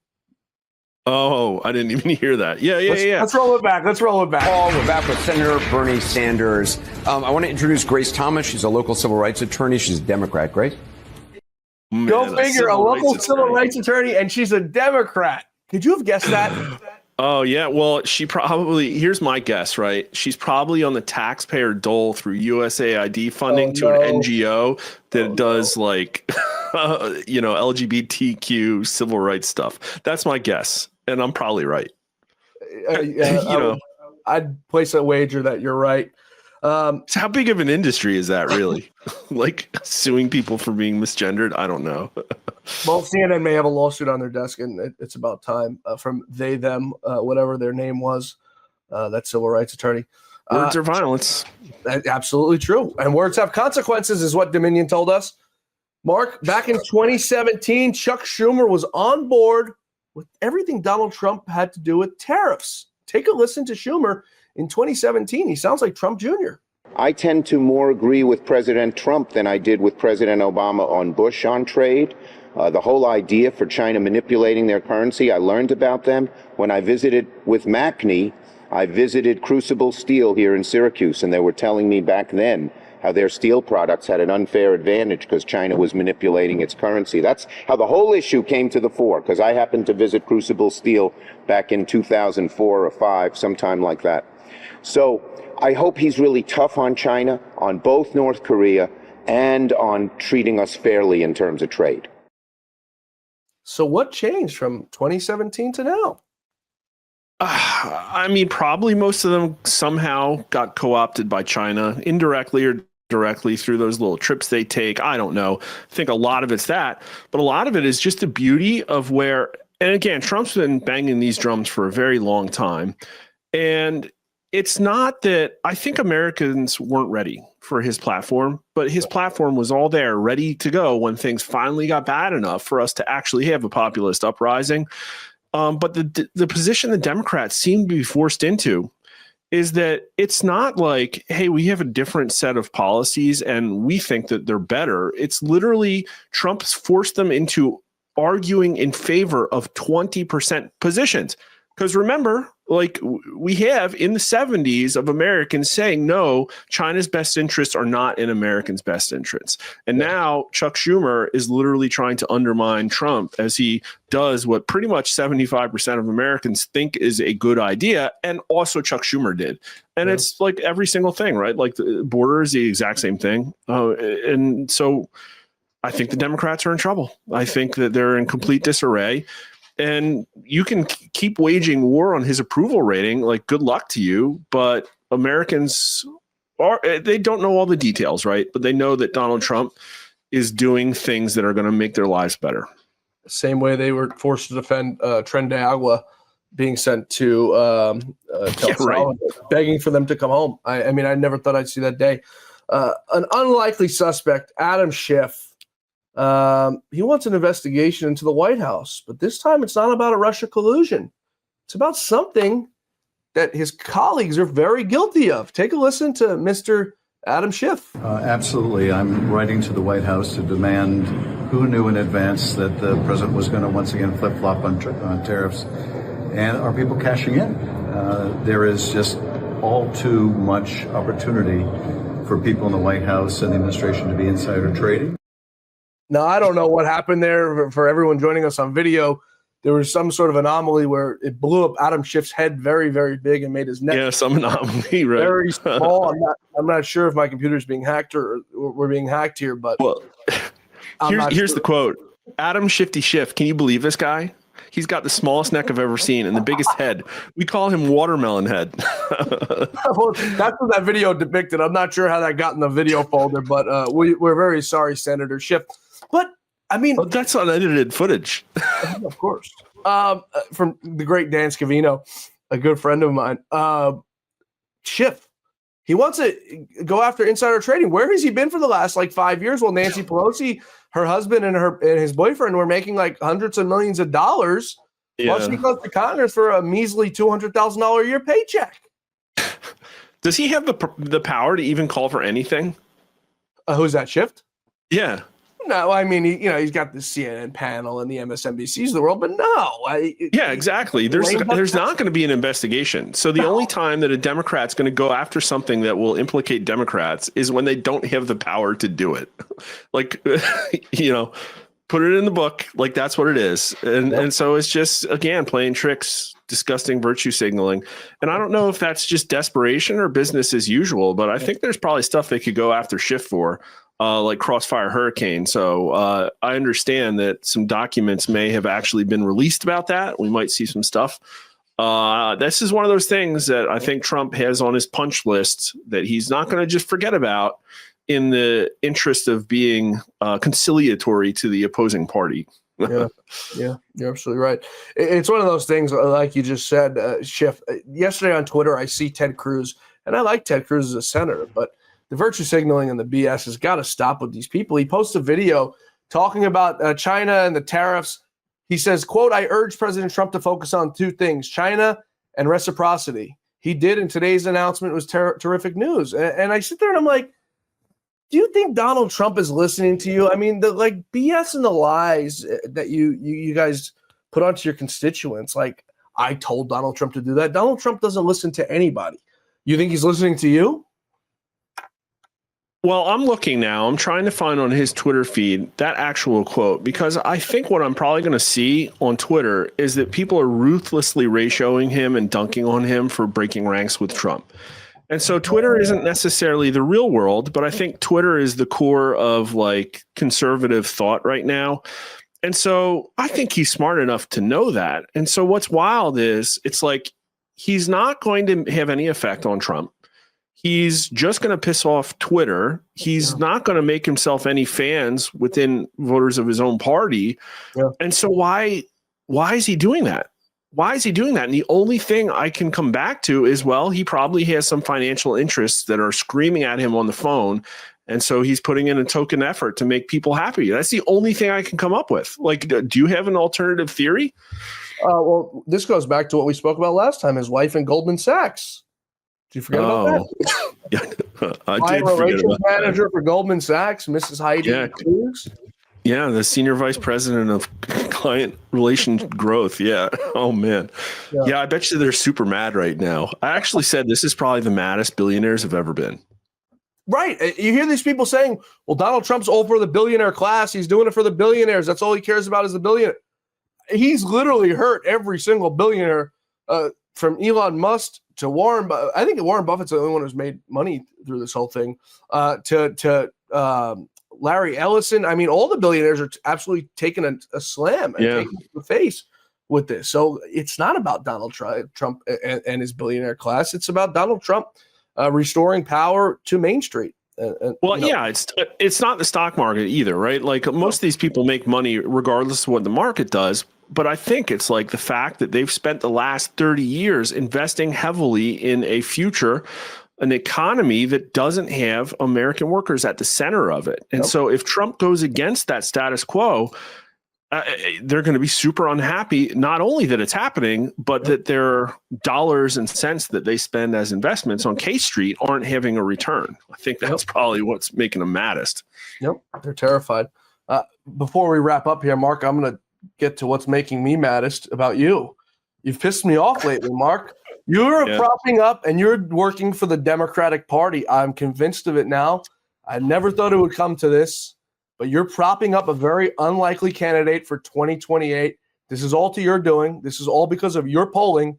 Oh, I didn't even hear that. Yeah. Let's roll it back. Paul, we're back with Senator Bernie Sanders. I want to introduce Grace Thomas. She's a local civil rights attorney. She's a Democrat. Grace? Go figure, a local civil rights attorney, and she's a Democrat. Could you have guessed that? Oh, yeah. Well, here's my guess, right? She's probably on the taxpayer dole through USAID funding to an NGO that does LGBTQ civil rights stuff. That's my guess. And I'm probably right. I'd place a wager that you're right. So how big of an industry is that, really? Suing people for being misgendered? I don't know. Well, CNN may have a lawsuit on their desk, and it's about time from them, whatever their name was, that civil rights attorney. Words are violence. Absolutely true. And words have consequences is what Dominion told us. Mark, back in 2017, Chuck Schumer was on board with everything Donald Trump had to do with tariffs. Take a listen to Schumer in 2017. He sounds like Trump Jr. I tend to more agree with President Trump than I did with President Obama on Bush on trade. The whole idea for China manipulating their currency, I learned about them when I visited with Macni I visited Crucible Steel here in Syracuse, and they were telling me back then how their steel products had an unfair advantage because China was manipulating its currency. That's how the whole issue came to the fore, because I happened to visit Crucible Steel back in 2004 or 5, sometime like that. So I hope he's really tough on China, on both North Korea, and on treating us fairly in terms of trade. So what changed from 2017 to now? I mean, probably most of them somehow got co-opted by China, indirectly or directly through those little trips they take. I don't know. I think a lot of it's that, but a lot of it is just the beauty of where, and again, Trump's been banging these drums for a very long time. And it's not that I think Americans weren't ready for his platform, but his platform was all there, ready to go when things finally got bad enough for us to actually have a populist uprising. But the position the Democrats seem to be forced into is that it's not like, hey, we have a different set of policies and we think that they're better. It's literally Trump's forced them into arguing in favor of 20% positions. Because remember, like we have in the 70s of Americans saying, no, China's best interests are not in Americans' best interests. And now Chuck Schumer is literally trying to undermine Trump as he does what pretty much 75% of Americans think is a good idea. And also Chuck Schumer did. And it's like every single thing, right? Like the border is the exact same thing. And so I think the Democrats are in trouble. I think that they're in complete disarray. And you can keep waging war on his approval rating, like good luck to you. But Americans they don't know all the details, right? But they know that Donald Trump is doing things that are going to make their lives better. Same way they were forced to defend Tren de Agua being sent to El Salvador, begging for them to come home. I mean, I never thought I'd see that day. An unlikely suspect, Adam Schiff. He wants an investigation into the White House, but this time it's not about a Russia collusion. It's about something that his colleagues are very guilty of. Take a listen to Mr. Adam Schiff. Absolutely. I'm writing to the White House to demand who knew in advance that the president was going to once again flip-flop on tariffs, and are people cashing in? There is just all too much opportunity for people in the White House and the administration to be insider trading. Now, I don't know what happened there for everyone joining us on video. There was some sort of anomaly where it blew up Adam Schiff's head very, very big and made his neck some anomaly, right? very small. I'm not sure if my computer's being hacked or we're being hacked here, but here's the quote. Adam Shifty Schiff. Can you believe this guy? He's got the smallest neck I've ever seen and the biggest head. We call him watermelon head. Well, that's what that video depicted. I'm not sure how that got in the video folder, but we're very sorry, Senator Schiff. But I mean, that's unedited footage. Of course. From the great Dan Scavino, a good friend of mine. Schiff, he wants to go after insider trading. Where has he been for the last 5 years? Well, Nancy Pelosi, her husband and his boyfriend were making hundreds of millions of dollars. Yeah. Plus, he goes to Congress for a measly $200,000 a year paycheck. Does he have the power to even call for anything? Who's that, Schiff? Yeah. No, I mean, he's got the CNN panel and the MSNBCs of the world, but no. Exactly. There's not going to be an investigation. So the only time that a Democrat's going to go after something that will implicate Democrats is when they don't have the power to do it. Put it in the book. That's what it is. And so it's just, again, playing tricks, disgusting virtue signaling. And I don't know if that's just desperation or business as usual, but I think there's probably stuff they could go after Schiff for. Like Crossfire Hurricane. So I understand that some documents may have actually been released about that. We might see some stuff. This is one of those things that I think Trump has on his punch list that he's not going to just forget about in the interest of being conciliatory to the opposing party. Yeah, you're absolutely right. It's one of those things, like you just said, Schiff. Yesterday on Twitter, I see Ted Cruz, and I like Ted Cruz as a senator, but the virtue signaling and the BS has got to stop with these people. He posts a video talking about China and the tariffs. He says, quote, I urge President Trump to focus on two things, China and reciprocity. He did, and today's announcement was terrific news. And I sit there and I'm like, do you think Donald Trump is listening to you? I mean, the BS and the lies that you guys put onto your constituents, I told Donald Trump to do that. Donald Trump doesn't listen to anybody. You think he's listening to you? Well, I'm looking now. I'm trying to find on his Twitter feed that actual quote, because I think what I'm probably going to see on Twitter is that people are ruthlessly ratioing him and dunking on him for breaking ranks with Trump. And so Twitter isn't necessarily the real world, but I think Twitter is the core of like conservative thought right now. And so I think he's smart enough to know that. And so what's wild is it's like he's not going to have any effect on Trump. He's just going to piss off Twitter. He's not going to make himself any fans within voters of his own party. Yeah. And so why is he doing that? Why is he doing that? And the only thing I can come back to is, well, he probably has some financial interests that are screaming at him on the phone. And so he's putting in a token effort to make people happy. That's the only thing I can come up with. Like, do you have an alternative theory? Well, this goes back to what we spoke about last time, his wife in Goldman Sachs. Did you forget about that? Yeah, I did forget about manager for Goldman Sachs, Mrs. Heidi Cruz. Yeah, the senior vice president of client relation growth. Yeah. Oh, man. Yeah, I bet you they're super mad right now. I actually said this is probably the maddest billionaires have ever been. Right. You hear these people saying, well, Donald Trump's all for the billionaire class. He's doing it for the billionaires. That's all he cares about is the billionaire. He's literally hurt every single billionaire from Elon Musk to Warren. I think Warren Buffett's the only one who's made money through this whole thing. To Larry Ellison. I mean, all the billionaires are absolutely taking a slam and taking the face with this. So it's not about Donald Trump and his billionaire class. It's about Donald Trump restoring power to Main Street. It's not the stock market either, right? Like most of these people make money regardless of what the market does. But I think it's like the fact that they've spent the last 30 years investing heavily in a future, an economy that doesn't have American workers at the center of it. And so if Trump goes against that status quo, they're going to be super unhappy, not only that it's happening, but that their dollars and cents that they spend as investments on K Street aren't having a return. I think that's probably what's making them maddest. Yep, they're terrified. Before we wrap up here, Mark, I'm going to get to what's making me maddest about you. You've pissed me off lately, Mark. You're propping up and you're working for the Democratic Party. I'm convinced of it now. I never thought it would come to this. But you're propping up a very unlikely candidate for 2028. This is all to your doing. This is all because of your polling.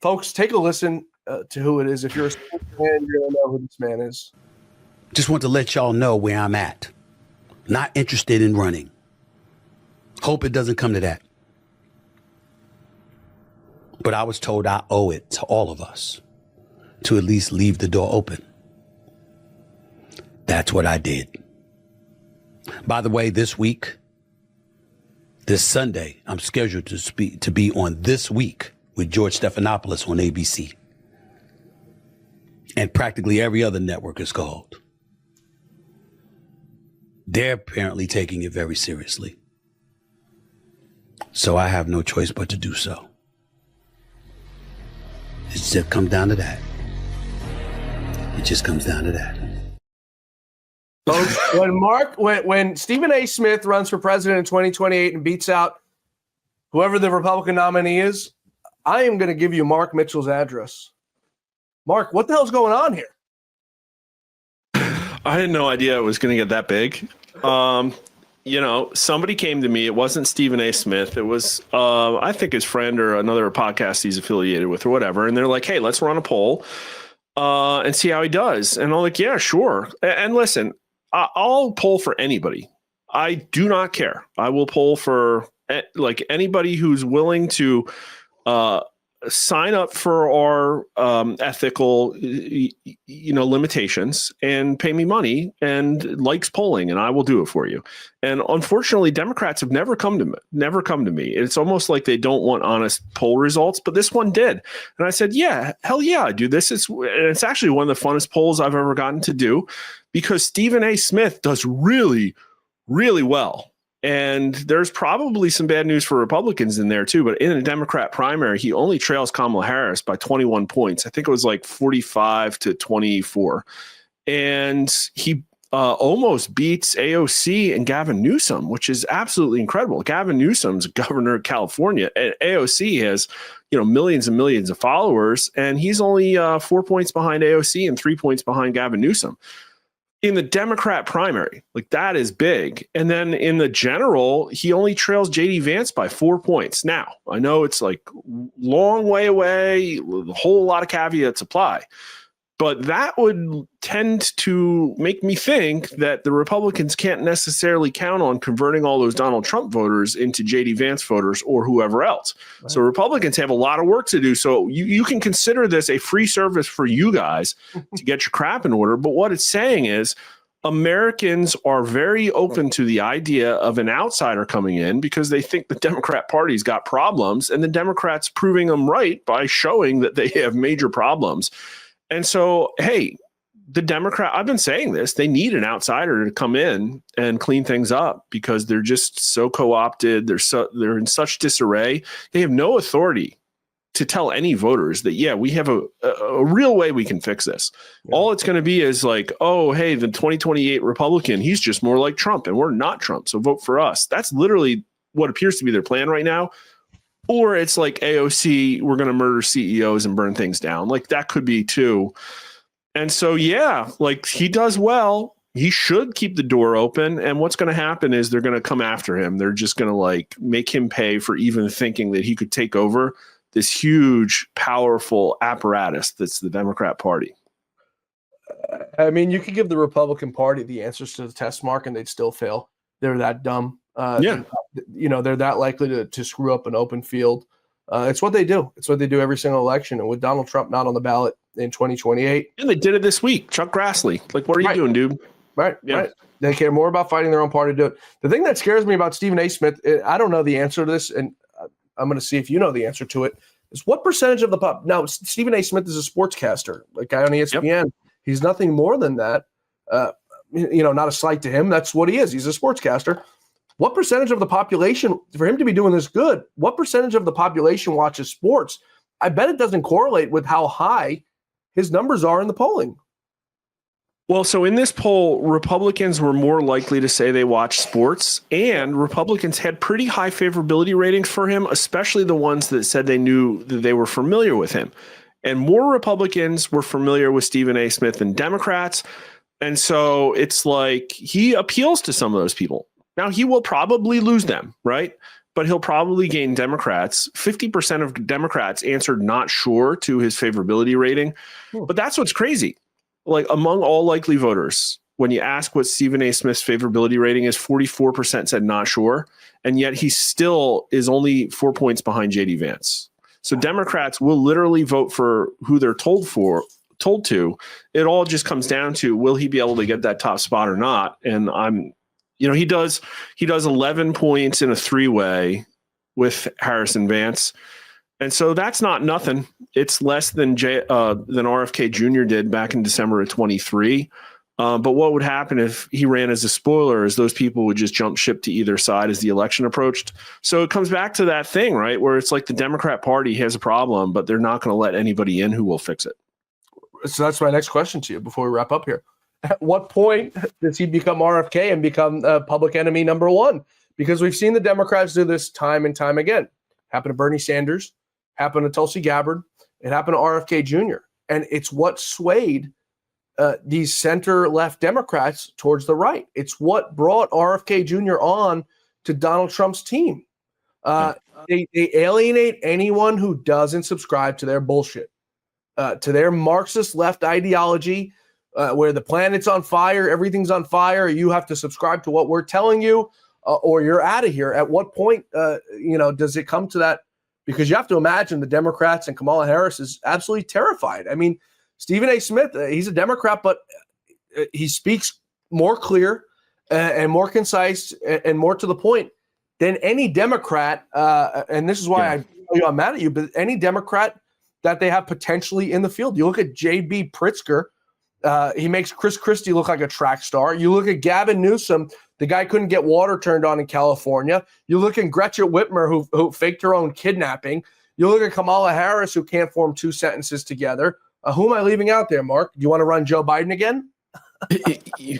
Folks, take a listen to who it is. If you're a sports fan, you're going to know who this man is. Just want to let y'all know where I'm at. Not interested in running. Hope it doesn't come to that. But I was told I owe it to all of us to at least leave the door open. That's what I did. By the way, this Sunday, I'm scheduled to be on This Week with George Stephanopoulos on ABC. And practically every other network is called. They're apparently taking it very seriously. So I have no choice but to do so. It just comes down to that. It just comes down to that. When Stephen A. Smith runs for president in 2028 and beats out whoever the Republican nominee is, I am going to give you Mark Mitchell's address. Mark, what the hell's going on here? I had no idea it was going to get that big. Somebody came to me. It wasn't Stephen A. Smith. It was, I think, his friend or another podcast he's affiliated with or whatever. And they're like, hey, let's run a poll and see how he does. And I'm like, yeah, sure. And listen, I'll poll for anybody. I do not care. I will poll for like anybody who's willing to sign up for our ethical, limitations and pay me money and likes polling, and I will do it for you. And unfortunately, Democrats have never come to me. It's almost like they don't want honest poll results, but this one did. And I said, yeah, hell yeah, I do this. It's actually one of the funnest polls I've ever gotten to do because Stephen A. Smith does really, really well. And there's probably some bad news for Republicans in there too. But in a Democrat primary, he only trails Kamala Harris by 21 points. I think it was like 45 to 24. And he almost beats AOC and Gavin Newsom, which is absolutely incredible. Gavin Newsom's governor of California, and AOC has, millions and millions of followers, and he's only 4 points behind AOC and 3 points behind Gavin Newsom. In the Democrat primary, like that is big. And then in the general, he only trails JD Vance by 4 points. Now, I know it's like long way away, a whole lot of caveats apply, but that would tend to make me think that the Republicans can't necessarily count on converting all those Donald Trump voters into JD Vance voters or whoever else. Right. So Republicans have a lot of work to do. So you can consider this a free service for you guys to get your crap in order. But what it's saying is Americans are very open to the idea of an outsider coming in because they think the Democrat Party's got problems, and the Democrats proving them right by showing that they have major problems. And so, hey, I've been saying this, they need an outsider to come in and clean things up because they're just so co-opted. They're in such disarray. They have no authority to tell any voters that, yeah, we have a real way we can fix this. Yeah. All it's going to be is like, oh, hey, the 2028 Republican, he's just more like Trump and we're not Trump. So vote for us. That's literally what appears to be their plan right now. Or it's like AOC, we're going to murder CEOs and burn things down. Like that could be too. And so, yeah, like he does well. He should keep the door open. And what's going to happen is they're going to come after him. They're just going to like make him pay for even thinking that he could take over this huge, powerful apparatus that's the Democrat Party. I mean, you could give the Republican Party the answers to the test, Mark, and they'd still fail. They're that dumb. They're that likely to screw up an open field. It's what they do. It's what they do every single election. And with Donald Trump not on the ballot in 2028. And they did it this week. Chuck Grassley. Like, what are you doing, dude? Right. They care more about fighting their own party to do it. The thing that scares me about Stephen A. Smith, I don't know the answer to this, and I'm going to see if you know the answer to it, is what percentage of the pop. Now, Stephen A. Smith is a sportscaster, like guy on ESPN. Yep. He's nothing more than that. Not a slight to him. That's what he is. He's a sportscaster. What percentage of the population, for him to be doing this good, what percentage of the population watches sports? I bet it doesn't correlate with how high his numbers are in the polling. Well, so in this poll, Republicans were more likely to say they watch sports, and Republicans had pretty high favorability ratings for him, especially the ones that said they knew that they were familiar with him. And more Republicans were familiar with Stephen A. Smith than Democrats. And so it's like he appeals to some of those people. Now, he will probably lose them, right? But he'll probably gain Democrats. 50% of Democrats answered not sure to his favorability rating. But that's what's crazy. Like among all likely voters, when you ask what Stephen A. Smith's favorability rating is, 44% said not sure. And yet he still is only 4 points behind JD Vance. So Democrats will literally vote for who they're told to. It all just comes down to, will he be able to get that top spot or not? And he does 11 points in a three-way with Harrison Vance. And so that's not nothing. It's less than RFK Jr. did back in December of 23. But what would happen if he ran as a spoiler is those people would just jump ship to either side as the election approached. So it comes back to that thing, right, where it's like the Democrat Party has a problem, but they're not going to let anybody in who will fix it. So that's my next question to you before we wrap up here. At what point does he become RFK and become public enemy number one? Because we've seen the Democrats do this time and time again. Happened to Bernie Sanders, happened to Tulsi Gabbard, it happened to RFK Jr. And it's what swayed these center-left Democrats towards the right. It's what brought RFK Jr. on to Donald Trump's team. They alienate anyone who doesn't subscribe to their bullshit, to their Marxist left ideology, where the planet's on fire, everything's on fire, you have to subscribe to what we're telling you, or you're out of here. At what point, does it come to that? Because you have to imagine the Democrats and Kamala Harris is absolutely terrified. I mean, Stephen A. Smith, he's a Democrat, but he speaks more clear and more concise and more to the point than any Democrat. And this is why I'm mad at you, but any Democrat that they have potentially in the field. You look at J.B. Pritzker. He makes Chris Christie look like a track star. You look at Gavin Newsom, the guy couldn't get water turned on in California. You look at Gretchen Whitmer, who faked her own kidnapping. You look at Kamala Harris, who can't form two sentences together. Who am I leaving out there, Mark? Do you want to run Joe Biden again?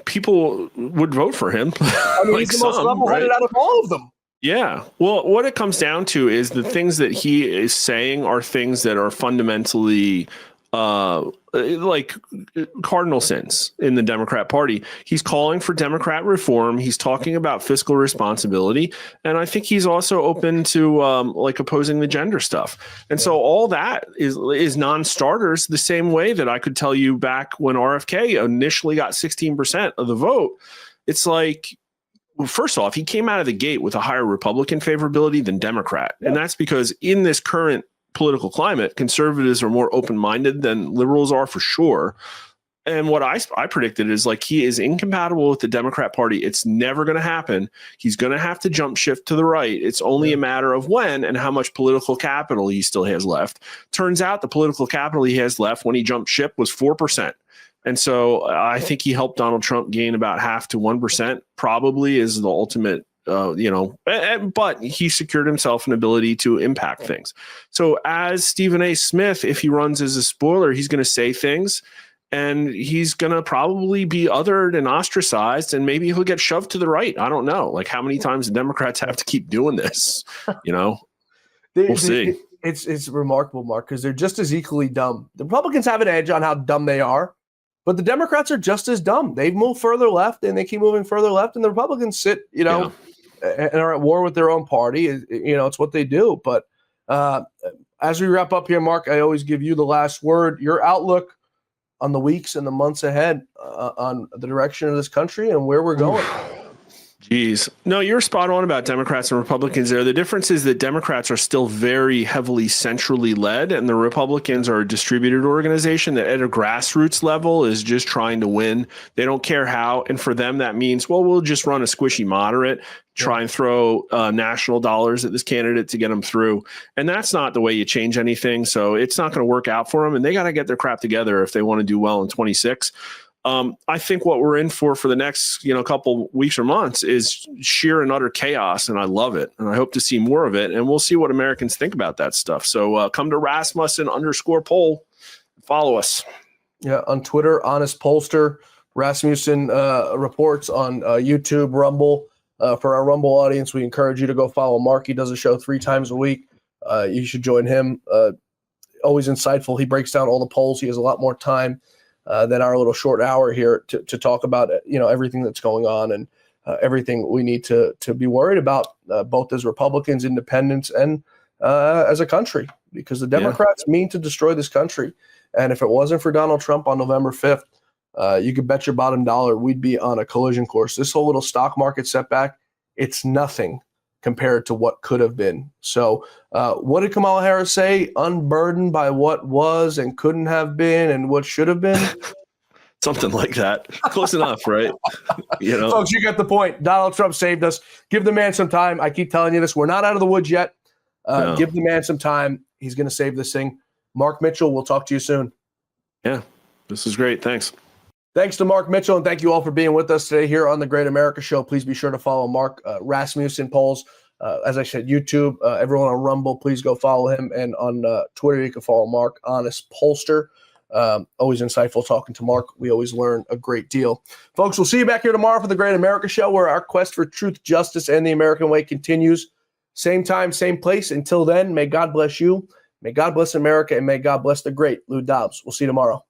People would vote for him. I mean, like he's the most level-headed out of all of them. Yeah. Well, what it comes down to is the things that he is saying are things that are fundamentally like cardinal sins in the Democrat Party. He's calling for Democrat reform. He's talking about fiscal responsibility. And I think he's also open to like opposing the gender stuff. And so all that is non-starters, the same way that I could tell you back when RFK initially got 16% of the vote. It's like, well, first off, he came out of the gate with a higher Republican favorability than Democrat. And that's because in this current political climate, conservatives are more open-minded than liberals are for sure. And what I predicted is like he is incompatible with the Democrat Party. It's never going to happen. He's going to have to jump shift to the right. It's only a matter of when and how much political capital he still has left. Turns out the political capital he has left when he jumped ship was 4%. And so I think he helped Donald Trump gain about 0.5 to 1%, probably is the ultimate, but he secured himself an ability to impact things. So as Stephen A. Smith, if he runs as a spoiler, he's going to say things and he's going to probably be othered and ostracized, and maybe he'll get shoved to the right. I don't know. Like, how many times the Democrats have to keep doing this? We'll see. It's remarkable, Mark, because they're just as equally dumb. The Republicans have an edge on how dumb they are. But the Democrats are just as dumb. They've moved further left, and they keep moving further left. And the Republicans sit, and are at war with their own party. It's what they do. But as we wrap up here, Mark, I always give you the last word. Your outlook on the weeks and the months ahead on the direction of this country and where we're going. Jeez. No, you're spot on about Democrats and Republicans there. The difference is that Democrats are still very heavily centrally led, and the Republicans are a distributed organization that at a grassroots level is just trying to win. They don't care how. And for them, that means, well, we'll just run a squishy moderate, try and throw national dollars at this candidate to get them through. And that's not the way you change anything. So it's not going to work out for them. And they got to get their crap together if they want to do well in 26. I think what we're in for the next, couple weeks or months is sheer and utter chaos, and I love it. And I hope to see more of it, and we'll see what Americans think about that stuff. So come to Rasmussen _ follow us. Yeah, on Twitter, Honest Pollster, Rasmussen reports on YouTube, Rumble. For our Rumble audience, we encourage you to go follow Mark. He does a show 3 times a week. You should join him. Always insightful. He breaks down all the polls. He has a lot more time than our little short hour here to talk about everything that's going on and everything we need to be worried about, both as Republicans, independents, and as a country, because the Democrats mean to destroy this country. And if it wasn't for Donald Trump on November 5th, you could bet your bottom dollar we'd be on a collision course. This whole little stock market setback, it's nothing compared to what could have been. So what did Kamala Harris say? Unburdened by what was and couldn't have been and what should have been? Something like that. Close enough, right? Folks, you get the point. Donald Trump saved us. Give the man some time. I keep telling you this. We're not out of the woods yet. No. Give the man some time. He's going to save this thing. Mark Mitchell, we'll talk to you soon. Yeah, this is great. Thanks. Thanks to Mark Mitchell, and thank you all for being with us today here on the Great America Show. Please be sure to follow Mark Rasmussen polls. As I said, YouTube, everyone on Rumble, please go follow him. And on Twitter, you can follow Mark, Honest Pollster. Always insightful talking to Mark. We always learn a great deal. Folks, we'll see you back here tomorrow for the Great America Show, where our quest for truth, justice, and the American way continues. Same time, same place. Until then, may God bless you. May God bless America, and may God bless the great Lou Dobbs. We'll see you tomorrow.